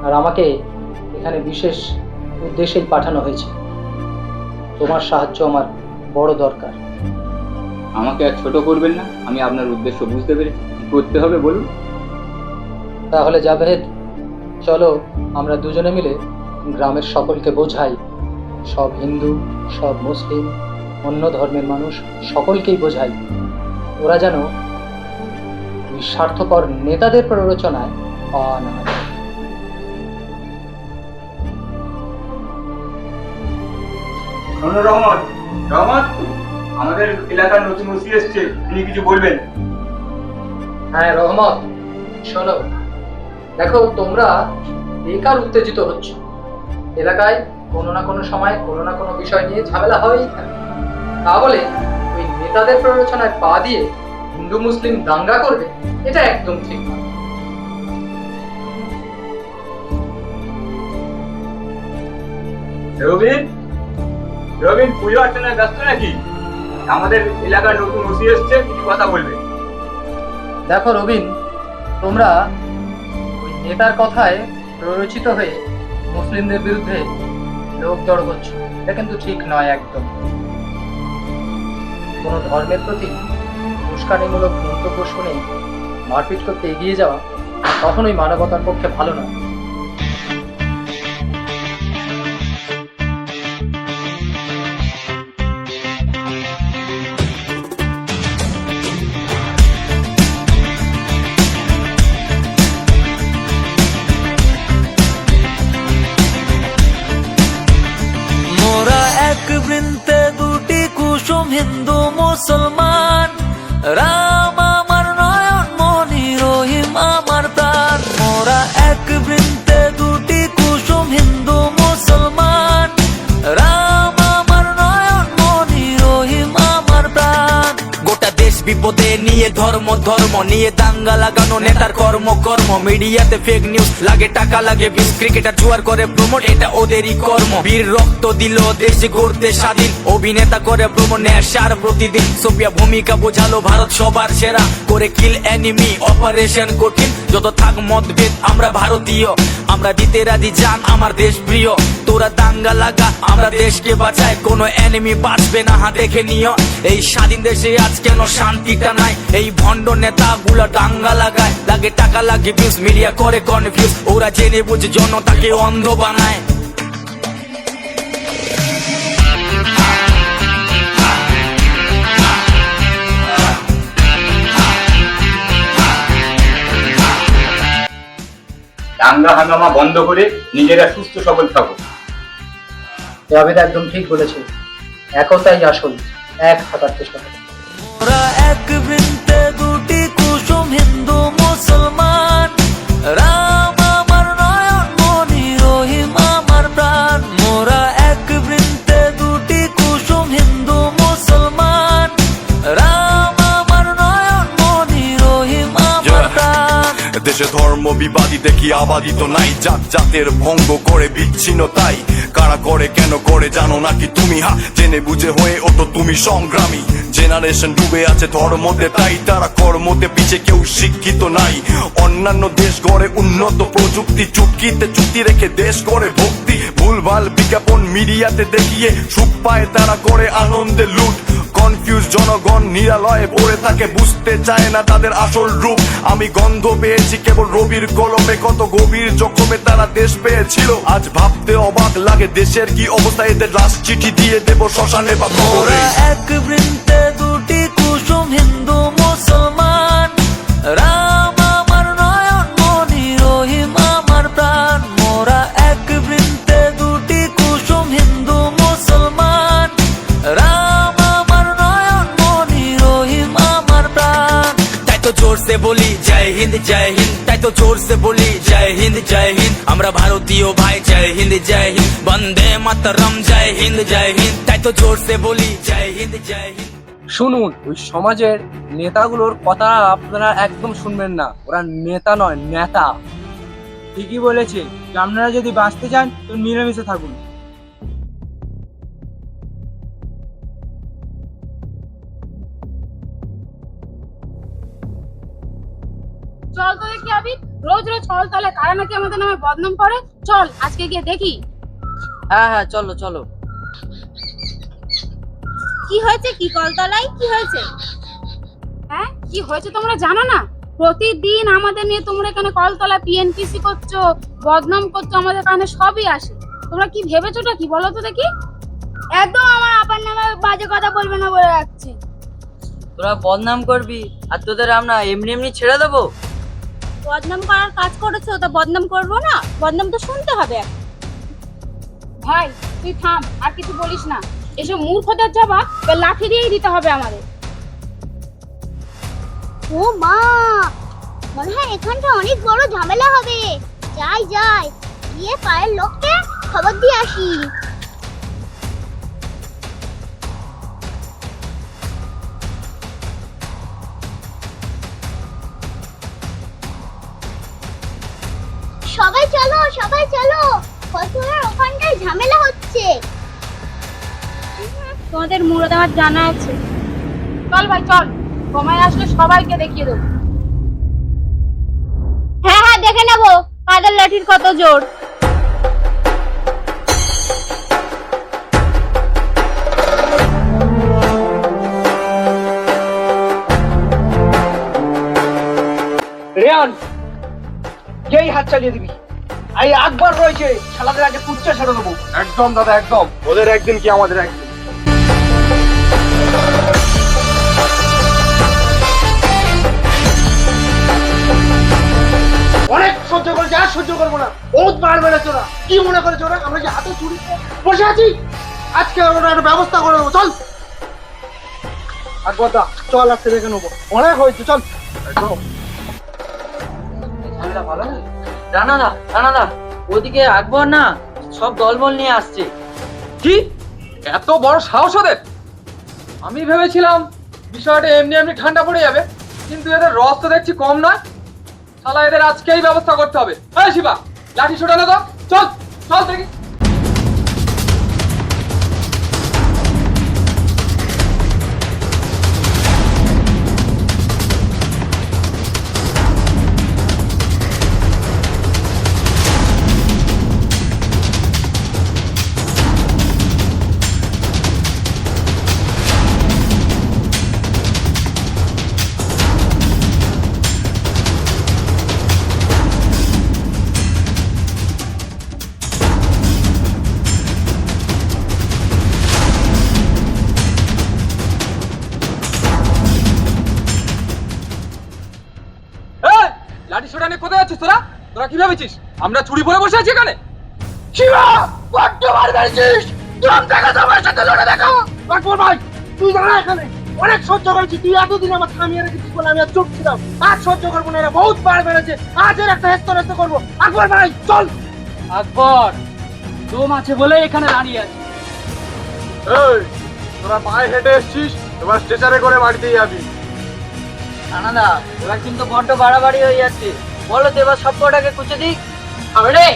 আর আমাকে এখানে বিশেষ উদ্দেশ্যেই পাঠানো হয়েছে। তোমার সাহায্য আমার বড় দরকার। আমাকে আর ছোট করবেন না, আমি আপনার উদ্দেশ্য বুঝতে পেরেছি। কি করতে হবে বলুন। তাহলে জাভেদ, চলো আমরা দুজনে মিলে গ্রামের সকলকে বোঝাই, সব হিন্দু, সব মুসলিম, অন্য ধর্মের মানুষ সকলকেই বোঝাই, ওরা যেন ওই স্বার্থপর নেতাদের প্ররোচনায় পা না দেয়। শোনো রহমত, রহমত, আমাদের এলাকার নতুন ওসি এসছে, তিনি কিছু বলবেন। হ্যাঁ রহমত, শোনো, দেখো তোমরা বেকার উত্তেজিত হচ্ছ। এলাকায় কোনো না কোনো সময় কোনো না কোনো বিষয় নিয়ে ঝামেলা হয়েই থাকে। তা বলে ওই নেতাদের প্ররোচনায় পা দিয়ে হিন্দু মুসলিম দাঙ্গা করবে, এটা একদম ঠিক নয়। রবিন, রবিন, পুজো অর্চনায় ব্যস্ত নাকি? আমাদের এলাকার নতুন ওসি এসছে, কিছু কথা বলবে। দেখো রবিন, তোমরা ওই নেতার কথায় প্ররোচিত হয়ে মুসলিমদের বিরুদ্ধে লোক জড়ো করছো, এটা কিন্তু ঠিক নয় একদম। কোন ধর্মের প্রতি উস্কানিমূলক মন্তব্য শুনে মারপিট করতে এগিয়ে যাওয়া কখনোই মানবতার পক্ষে ভালো নয়। মোরা এক বৃন্তে দুটি কুসুম, হিন্দু মুসলমান, রাম আমার নয়ন মনি, রহিম আমার প্রাণ। মোরা এক বৃন্তে দুটি কুসুম, হিন্দু মুসলমান, রাম আমার নয়ন মনি, রহিম আমার প্রাণ। গোটা দেশ বিপদে নিয়ে ধর্ম ধর্ম নিয়ে দাঙ্গা লাগানো নেতার কর্ম কর্ম। মিডিয়াতে ফেক নিউজ লাগে, টাকা লাগে বিষ, ক্রিকেটার জুয়ার করে প্রমোট, এটা ওদেরই কর্ম। বীর রক্ত দিল দেশ গড়তে স্বাধীন, অভিনেতা করে প্রমোট নেশার প্রতিদিন। সোফিয়া ভূমিকা বোঝালো ভারত সবার সেরা, করে কিল এনিমি অপারেশন কঠিন। যত থাক মতভেদ আমরা ভারতীয়, আমরা দিতে রাজি জান আমার দেশ প্রিয়। তোরা দাঙ্গা লাগা, আমরা দেশকে বাঁচাই, কোনো এনিমি বাঁচবে না, হা দেখে নিও। এই স্বাধীন দেশে আজ কেন শান্তিটা নাই? এই ভণ্ড নেতা গুলা দাঙ্গা লাগায়, লাগে টাকা লাগে ভিউজ, মিডিয়া করে কনফিউজ। ওরা জেনে বুঝে জনতাকে অন্ধ বানায়। দাঙ্গা হাঙ্গামা বন্ধ করে নিজেরা সুস্থ সবল থাকো। জাভেদ একদম ঠিক বলেছে, একতাই আসল, এক থাকার চেষ্টা করো। মোরা এক বৃন্তে দুটি কুসুম, হিন্দু মুসলমান, রাম আমার নয়ন মনি, রহিম আমার প্রাণ। মোরা এক বৃন্তে দুটি কুসুম, হিন্দু মুসলমান, রাম আমার নয়ন মনি, রহিম আমার প্রাণ। দেশে ধর্ম বিবাদী দেখি আবাদিত নাই, জাত জাতের ভঙ্গ করে বিচ্ছিন্নতাই। কারা করে কেন করে জানো নাকি তুমি? হা জেনে বুঝে হয়ে ওঠো তুমি সংগ্রামী। জেনারেশন ডুবে আছে ধর্মতে, তাই তারা কর্মতে পিছে কেউ শিক্ষিত নাই। অন্যান্য দেশ গড়ে উন্নত প্রযুক্তি, চুটকিতে চুক্তি রেখে দেশ গড়ে ভক্তি। ভুলভাল বিজ্ঞাপন মিডিয়াতে দেখিয়ে সুখ পায় তারা, করে আনন্দে লুট। কনফিউজ জনগণ নিরালয়ে পড়ে থাকে, বুঝতে চায় না তাদের আসল রূপ। আমি গন্ধ পেয়েছি কেবল রবির কলমে, কত গভীর জখমে তারা দেশ পেয়েছিল। আজ ভাবতে অবাক লাগে দেশের কি অবস্থা, এদের লাশ চিঠি দিয়ে দেব শ্মশানে বা কবরে। এক বৃন্তে দুটি কুসুম, হিন্দু মুসলমান, রাম আমার নয়ন মনি, রহিম আমার প্রাণ। মোরা এক বৃন্তে দুটি কুসুম, হিন্দু মুসলমান, রাম আমার নয়ন মনি, রহিম আমার প্রাণ। তাই তো জোর সে বলি জয় হিন্দ জয় হিন্দ, তাই তো জোর সে বলি জয় হিন্দ জয় হিন্দ। আমরা ভারতীয় ভাই, জয় হিন্দ জয় হিন্দ, বন্দে মাতরম, জয় হিন্দ জয় হিন্দ। তাই তো জোর সে বলি জয় হিন্দ জয় হিন্দ। শুনুন, ওই সমাজের নেতাগুলোর কথা আপনারা একদম শুনবেন না, ওরা নেতা নয়, নেতা। ঠিকই বলেছে, আপনারা যদি বাঁচতে চান তো মিলেমিশে থাকুন। চল তো দেখি আবি, রোজ রোজ ছল তলে কারা নাকি আমাদের নামে বদনাম করে। চল আজকে গিয়ে দেখি। হ্যাঁ হ্যাঁ, চলো চলো। কি হয়েছে? কি কলতলায় কি হয়েছে? হ্যাঁ, কি হয়েছে তোমরা জানো না? প্রতিদিন আমাদের নিয়ে তোমরা এখানে কলতলা পিএনপিসি করছো, বদনাম করছো, আমাদের কানে সবই আসে। তোমরা কি ভেবেছোটা কি বলো তো দেখি? একদম আমার আপার নামে বাজে কথা বলবে না বলে রাখছি। তোরা বদনাম করবি আর তোদের আমরা এমনি এমনি ছেড়ে দেবো? বদনাম করার কাজ করেছো তো বদনাম করবো না? বদনাম তো শুনতে হবে। ভাই তুই থাম, আর কিছু বলিস না। এসব মূর্খদের জবাব লাঠি দিয়েই দিতে হবে আমাদের। ও মা, মনে হয় এখানটা অনেক বড় ঝামেলা হবে। যাই যাই, গিয়ে পায়ের লোককে খবর দিয়ে আসি। সবাই চলো, সবাই চলো, কতবার ওখানটায় ঝামেলা হচ্ছে। তোমাদের মুরদ আমার জানা আছে। চল ভাই চল, সময় আসলে সবাইকে দেখিয়ে দেবো। হ্যাঁ হ্যাঁ, দেখে নেবো কাদের লাঠির কত জোর। রেয়ান, যেই হাত চালিয়ে দিবি, এই আকবর রয়েছে, শালাদের আগে কুচ্চা ছেড়ে দেবো। একদম দাদা, একদম। ওদের একদিন কি আমাদের একদিন। অনেক সহ্য করেছে, আর সহ্য করবো না। বহুত বার মেরেছে ওরা। কি মনে করেছে ওরা আমরা যে হাতে চুরি বসে আছি? আজকে ওরা একটা ব্যবস্থা করে দেবো। চল আকবর দা, চল আজকে দেখে নেবো। অনেক হয়েছে, চল। রানাদা, রানাদা, ওদিকে আকবর না সব দলবল নিয়ে আসছে। কি এত বড় সাহস ওদের! আমি ভেবেছিলাম বিষয়টা এমনি এমনি ঠান্ডা পড়ে যাবে, কিন্তু এদের রস তো দেখছি কম নয়। শালা এদের আজকেই ব্যবস্থা করতে হবে। এই শিবা, লাঠি ছোটানো তো, চল চল দেখি। লাঠি ছোটা নিয়ে কোথায় যাচ্ছিস তোরা? তোরা কি ভেবেছিস আমরা চুরি পরে বসে আছি এখানে? শিবা, বড্ড বার মেরেছিস। দম দেখা তোমার সাথে লড়ে দেখো। আকবর ভাই, তুই দাঁড়া এখানে। অনেক সহ্য করেছি, তুই এতদিন আমার থামিয়ে রেখেছিস বলে আমি আর চুপ ছিলাম। আজ সহ্য করবো না, এরা বহুত বার মেরেছে। আজ এর একটা হেস্ত করবো। আকবর ভাই চল। আকবর, দম আছে বলে এখানে দাঁড়িয়ে আছে। এই, তোরা পায়ে হেঁটে এসছিস, এবার স্ট্রেচারে করে বাড়িতে যাবি। রানাদা, এবার কিন্তু বড্ড বাড়াবাড়ি হয়ে যাচ্ছে। বলো তো এবার সব কটাকে কুচে দিই। হবে রে।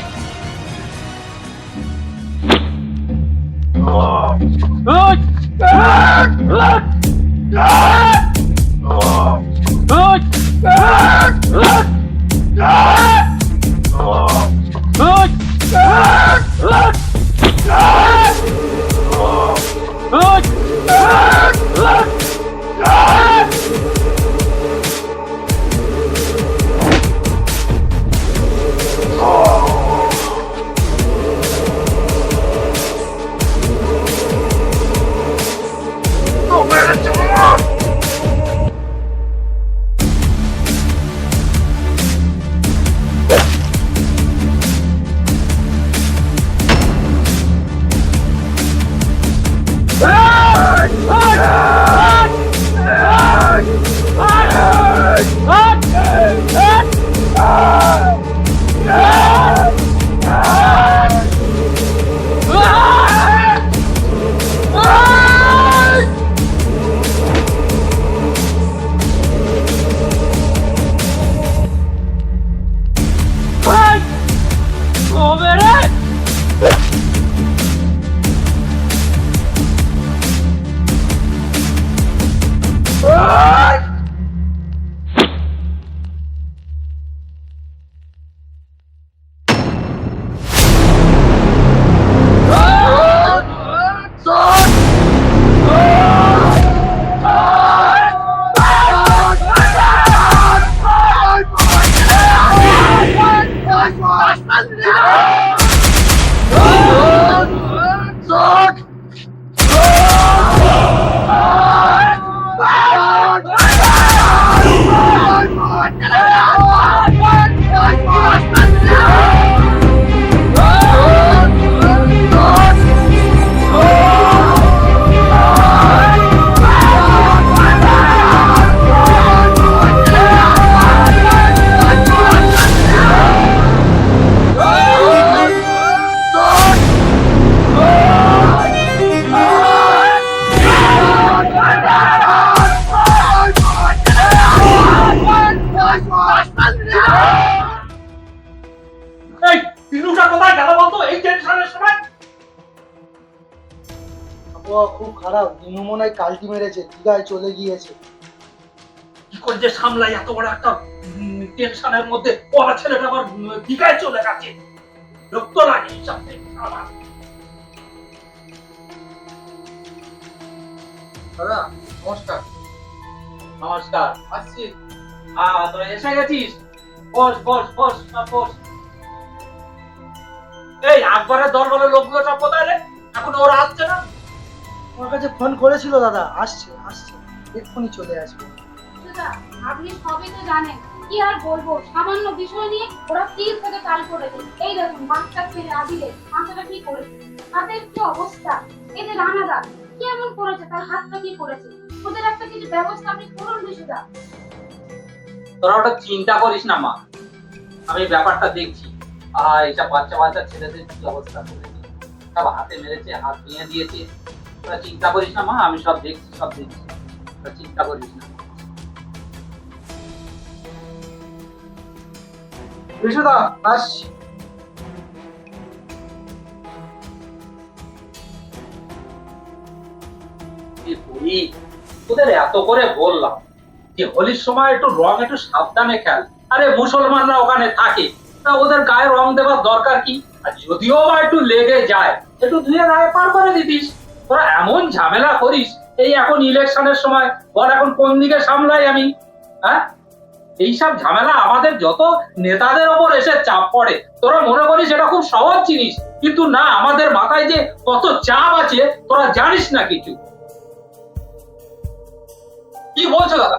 আবহাওয়া খুব খারাপ, নিনু মনে হয় কালটি মেরেছে, দিঘায় চলে গিয়েছে। কি করে যে সামলাই এত বড় একটা টেনশনের মধ্যে ওরা ছেলেটা আবার দিঘায় চলে গেছে, রক্ত লাগে এইসব দেখে আমার। দাদা নমস্কার। নমস্কার, আসছি। তোরা এসে গেছিস? বস বস বস সব বস। এই আকবরের দরবারের লোকগুলো সব কোথায় রে? এখন ওরা আসছে না? আমার কাছে ফোন করেছিল দাদা, আসছে আসছে, এক্ষুনি চলে আসবে। দাদা, আপনি সবই তো জানেন, কি আর বলবো, সামান্য বিষয় নিয়ে ওরা তীর থেকে তাল করেছে। এই দেখুন বাচ্চা ছেলে আদিলের মাথাটা কি করেছে, হাতের কি অবস্থা, এদের রানাদার কি এমন করেছে, তার হাতটা কি করেছে, ওদের একটা কিছু ব্যবস্থা আপনি করুন বিশুদা। তোরা ওটা চিন্তা করিস না মা, আমি ব্যাপারটা দেখছি। এইসব বাচ্চা বাচ্চা ছেলেদের কি অবস্থা করেছে, সব হাতে মেরেছে, হাত ভেঙে দিয়েছে। তোরা চিন্তা করিস না মা, আমি সব দেখছি সব দেখছি, তোরা চিন্তা করিস না। বিশুদা আসছি। কি বলি, তোদের এত করে বললাম যে হোলির সময় একটু রং একটু সাবধানে খেল। আরে মুসলমানরা ওখানে থাকে, তা ওদের গায়ে রং দেওয়ার দরকার কি? আর যদিও বা একটু লেগে যায়, একটু ধুয়ে গায়ে পার করে দিতিস। তোরা এমন ঝামেলা করিস, এই এখন ইলেকশনের সময়, বল এখন কোন দিকে সামলাই আমি? হ্যাঁ, এইসব ঝামেলা আমাদের যত নেতাদের ওপর এসে চাপ পড়ে, তোরা মনে করিস এটা খুব সহজ জিনিস, কিন্তু না, আমাদের মাথায় যে কত চাপ আছে তোরা জানিস না কিছু। কি বলছো দাদা?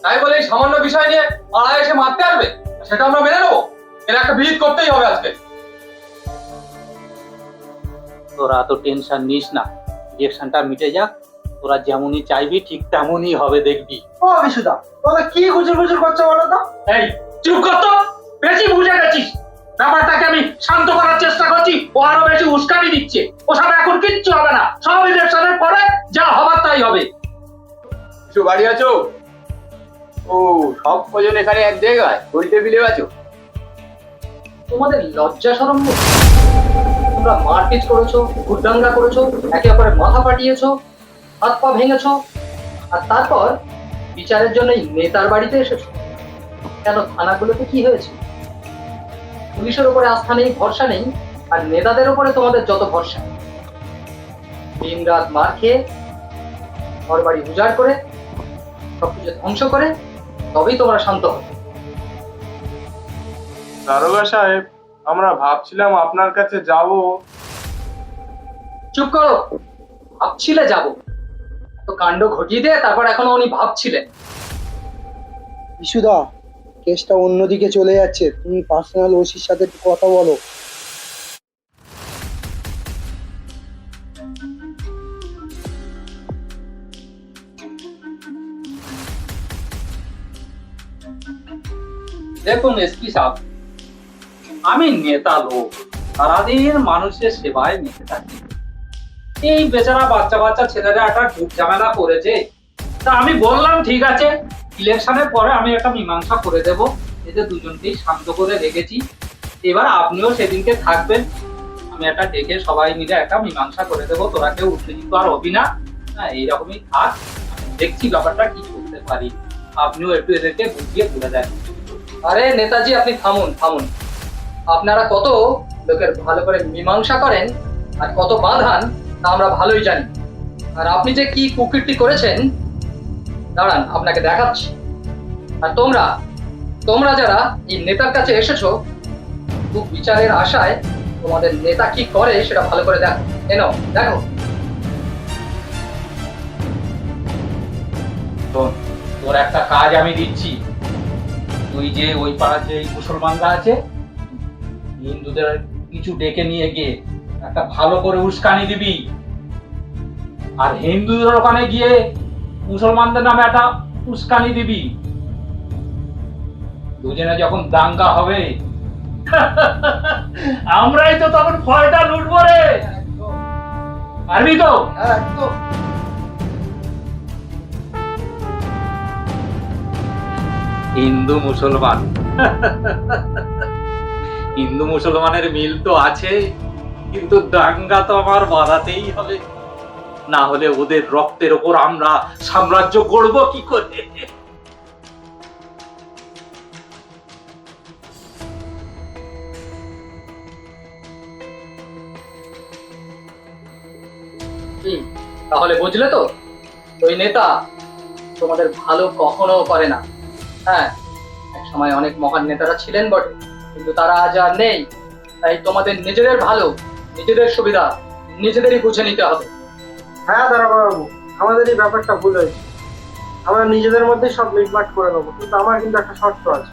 তাই বলে এই সামান্য বিষয় নিয়ে পাড়ায় এসে মারতে আসবে? সেটা আমরা মেনে নেবো? এর একটা বিহিত করতেই হবে আজকে। তোরা তো টেনশন নিস না, ইলেকশনটা মিটে যাক, তোরা যেমনই চাইবি ঠিক তেমনই হবে, দেখবি। ও বিশুদা, তোমরা কি গুজর গুজর করছো বলো তো? এই চুপ কর তো, বেশি বুঝে গেছিস। ব্যাপারটাকে আমি শান্ত করার চেষ্টা করছি, ও আরো বেশি উস্কানি দিচ্ছে। ওসব এখন কিচ্ছু হবে না, সব ইলেকশনের পরে যা হবার তাই হবে। কিছু বাড়ি আছো? ও, সব কজন এখানে এক জায়গায় ওই টেবিলে আছো? তোমাদের লজ্জা শরম নেই? তোমরা মারপিট করেছো, গুড্ডাঙ্গা করেছো, একে অপরের মাথা ফাটিয়েছো, হাত পা ভেঙেছো, আর তারপর বিচারের জন্য এই নেতার বাড়িতে এসেছো। কেন, থানাগুলোতে কি হয়েছে? পুলিশের উপরে আস্থা নেই, ভরসা নেই, আর নেতাদের উপরে তোমাদের যত ভরসা। দিন রাত মার খেয়ে, ঘর বাড়ি উজাড় করে, সবকিছু ধ্বংস করে তবেই তোমরা শান্ত হবে। দারোগা সাহেব, আমরা ভাবছিলাম আপনার কাছে যাব। চুপ করো, ভাবছিলে যাবো? তো কাণ্ড ঘটিয়ে দিয়ে তারপর এখনো উনি ভাবছিলেন। বিশুদা, কেসটা অন্যদিকে চলে যাচ্ছে, তুমি পার্সোনাল ওসির সাথে একটু কথা বলো। দেখুন এসপি সাহেব, আমি নেতা লোক, সারাদিন মানুষের সেবায় মেতে থাকি। এই বেচারা বাচ্চা বাচ্চা ছেলেরা একটা ঝুট ঝামেলা করেছে, তা আমি বললাম ঠিক আছে, ইলেকশনের পরে আমি একটা মীমাংসা করে দেব। এতে দুজনকেই শান্ত করে রেখেছি, এবার আপনিও সেদিনকে থাকবেন। আমি একটা ডেকে সবাই মিলে একটা মীমাংসা করে দেবো, তোরা কেউ উত্তেজিত আর হবি না। হ্যাঁ, এইরকমই থাক, দেখছি ব্যাপারটা কি করতে পারি। আপনিও একটু এদেরকে বুঝিয়ে তুলে দেন। আরে নেতাজি, আপনি থামুন থামুন। আপনারা কত লোকের ভালো করে মীমাংসা করেন আর কত বাঁধান তা আমরা ভালোই জানি। আর আপনি যে কি কুকীর্তি করেছেন, দাঁড়ান আপনাকে দেখাচ্ছি। আর তোমরা যারা এই নেতার কাছে এসেছো, খুব বিচারের আশায় তোমাদের নেতা কি করে সেটা ভালো করে দেখো। এনো দেখো। তোর একটা কাজ আমি দিচ্ছি, তুই যে ওই পাড়ার যে মুসলমানরা আছে, হিন্দুদের কিছু ডেকে নিয়ে গিয়ে একটা ভালো করে উস্কানি দিবি। আর হিন্দুদের ওখানে গিয়ে মুসলমানদের নামে একটা উস্কানি দিবি। দুজনে যখন দাঙ্গা হবে, আমরাই তো তখন ফয়টা লুটবো রে। পারবি তো? একদম। হিন্দু মুসলমান, হিন্দু মুসলমানের মিল তো আছে, কিন্তু দাঙ্গা তো আমার বাঁধাতেই হবে। না হলে ওদের রক্তের ওপর আমরা সাম্রাজ্য গড়ব কি করে? কি তাহলে বুঝলে তো, ওই নেতা তোমাদের ভালো কখনো করে না। হ্যাঁ, এক সময় অনেক মহান নেতারা ছিলেন বটে, কিন্তু তারা আজ আর নেই। তাই তোমাদের নিজেদের ভালো, নিজেদের সুবিধা নিজেদেরই বুঝে নিতে হবে। হ্যাঁ দারোগাবাবু, আমাদের এই ব্যাপারটা ভুল হয়েছে। আমরা নিজেদের মধ্যে সব মিটমাট করে নেবো, কিন্তু আমার কিন্তু একটা শর্ত আছে।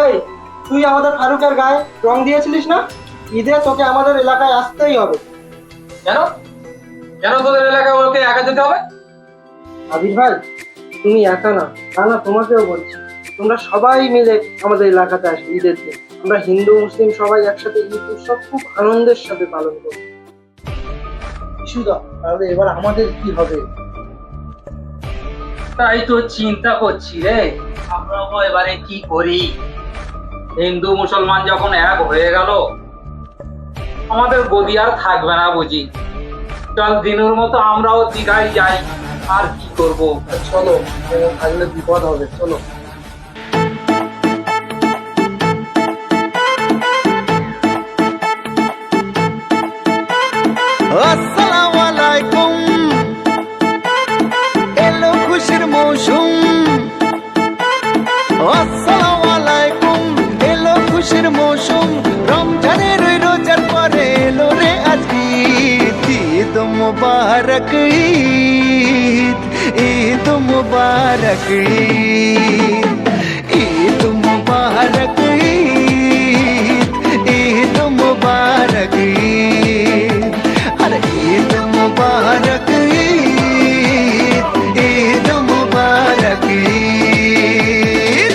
এই, তুই আমাদের ফারুকের গায়ে রং দিয়েছিলিস না? ঈদে তোকে আমাদের এলাকায় আসতেই হবে। কেন কেন তোদের এলাকায় ওকে একা যেতে হবে? আবির ভাই, তুমি একা না, না তোমাকেও বলছি, তোমরা সবাই মিলে আমাদের এলাকাতে আসবে ঈদের দিন। আমরা হিন্দু মুসলিম সবাই একসাথে ঈদ উৎসব খুব আনন্দের সাথে পালন করব। তাহলে এবার আমাদের কি হবে? তাই তো চিন্তা করছি রে, আমরা এবারে কি করি। হিন্দু মুসলমান যখন এক হয়ে গেল, আমাদের গদি আর থাকবে না বুঝি। চল দিনের মতো আমরাও দীঘায় যাই, আর কি করব। চলো, থাকলে বিপদ হবে, চলো। আসসালামু আলাইকুম, এলো খুশির মৌসুম। আসসালামু আলাইকুম, এলো খুশির মৌসুম। রমজানের ওই রোজার পরে এলো রে আজ ঈদ। ঈদ মুবারক ঈদ, ঈদ মুবারক ঈদ, ঈদ মুবারক ঈদ, ঈদ মুবারক ঈদ। अरे ईद मुबारक ईद, ईद मुबारक ईद।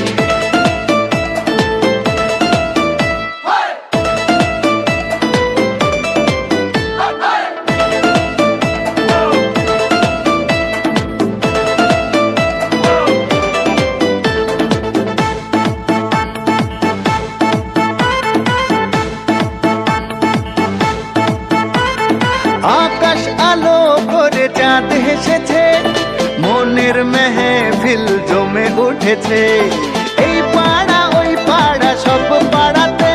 আকাশ আলো করে চাঁদ হেসেছে, মনের মেহফিল জমে উঠেছে। এই পাড়া ওই পাড়া সব পাড়াতে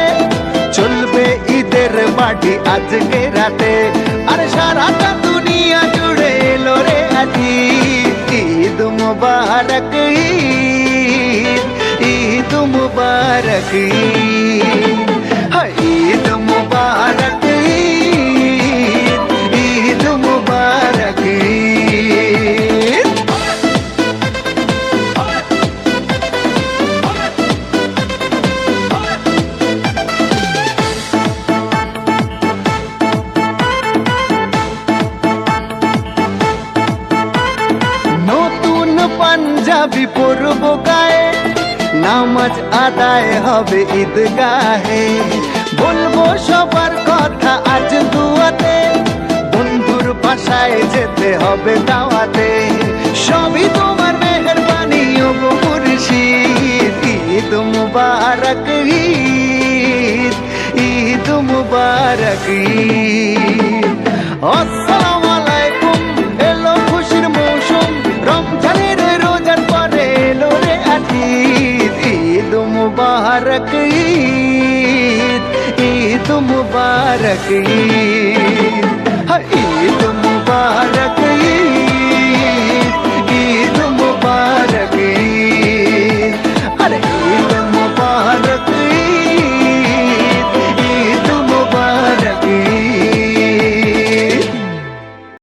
চলবে ঈদের পার্টি আজকে রাতে। আর সারাটা দুনিয়া জুড়ে এলো রে আজ ঈদ। ঈদ মুবারক ঈদ, ঈদ মুবারক ঈদ, হায় ঈদ মুবারক ঈদ, ঈদ মুবারক ঈদ। নতুন পাঞ্জাবি পরব গায়ে, নামাজ আদায় হবে ঈদগাহে। বলবো সবার কথা আজ দুয়াতে, বন্ধুর বাসায় যেতে হবে দাওয়াতে। সবই তোমার মেহেরবানি ও গো মুর্শিদ। ঈদ মুবারক ঈদ, ঈদ মুবারক ঈদ। আসসালামু আলাইকুম, এলো খুশির মৌসুম। রমজানের রোজার পরে এলো রে আজ ঈদ। ঈদ মুবারক ঈদ, ঈদ মুবারক ঈদ।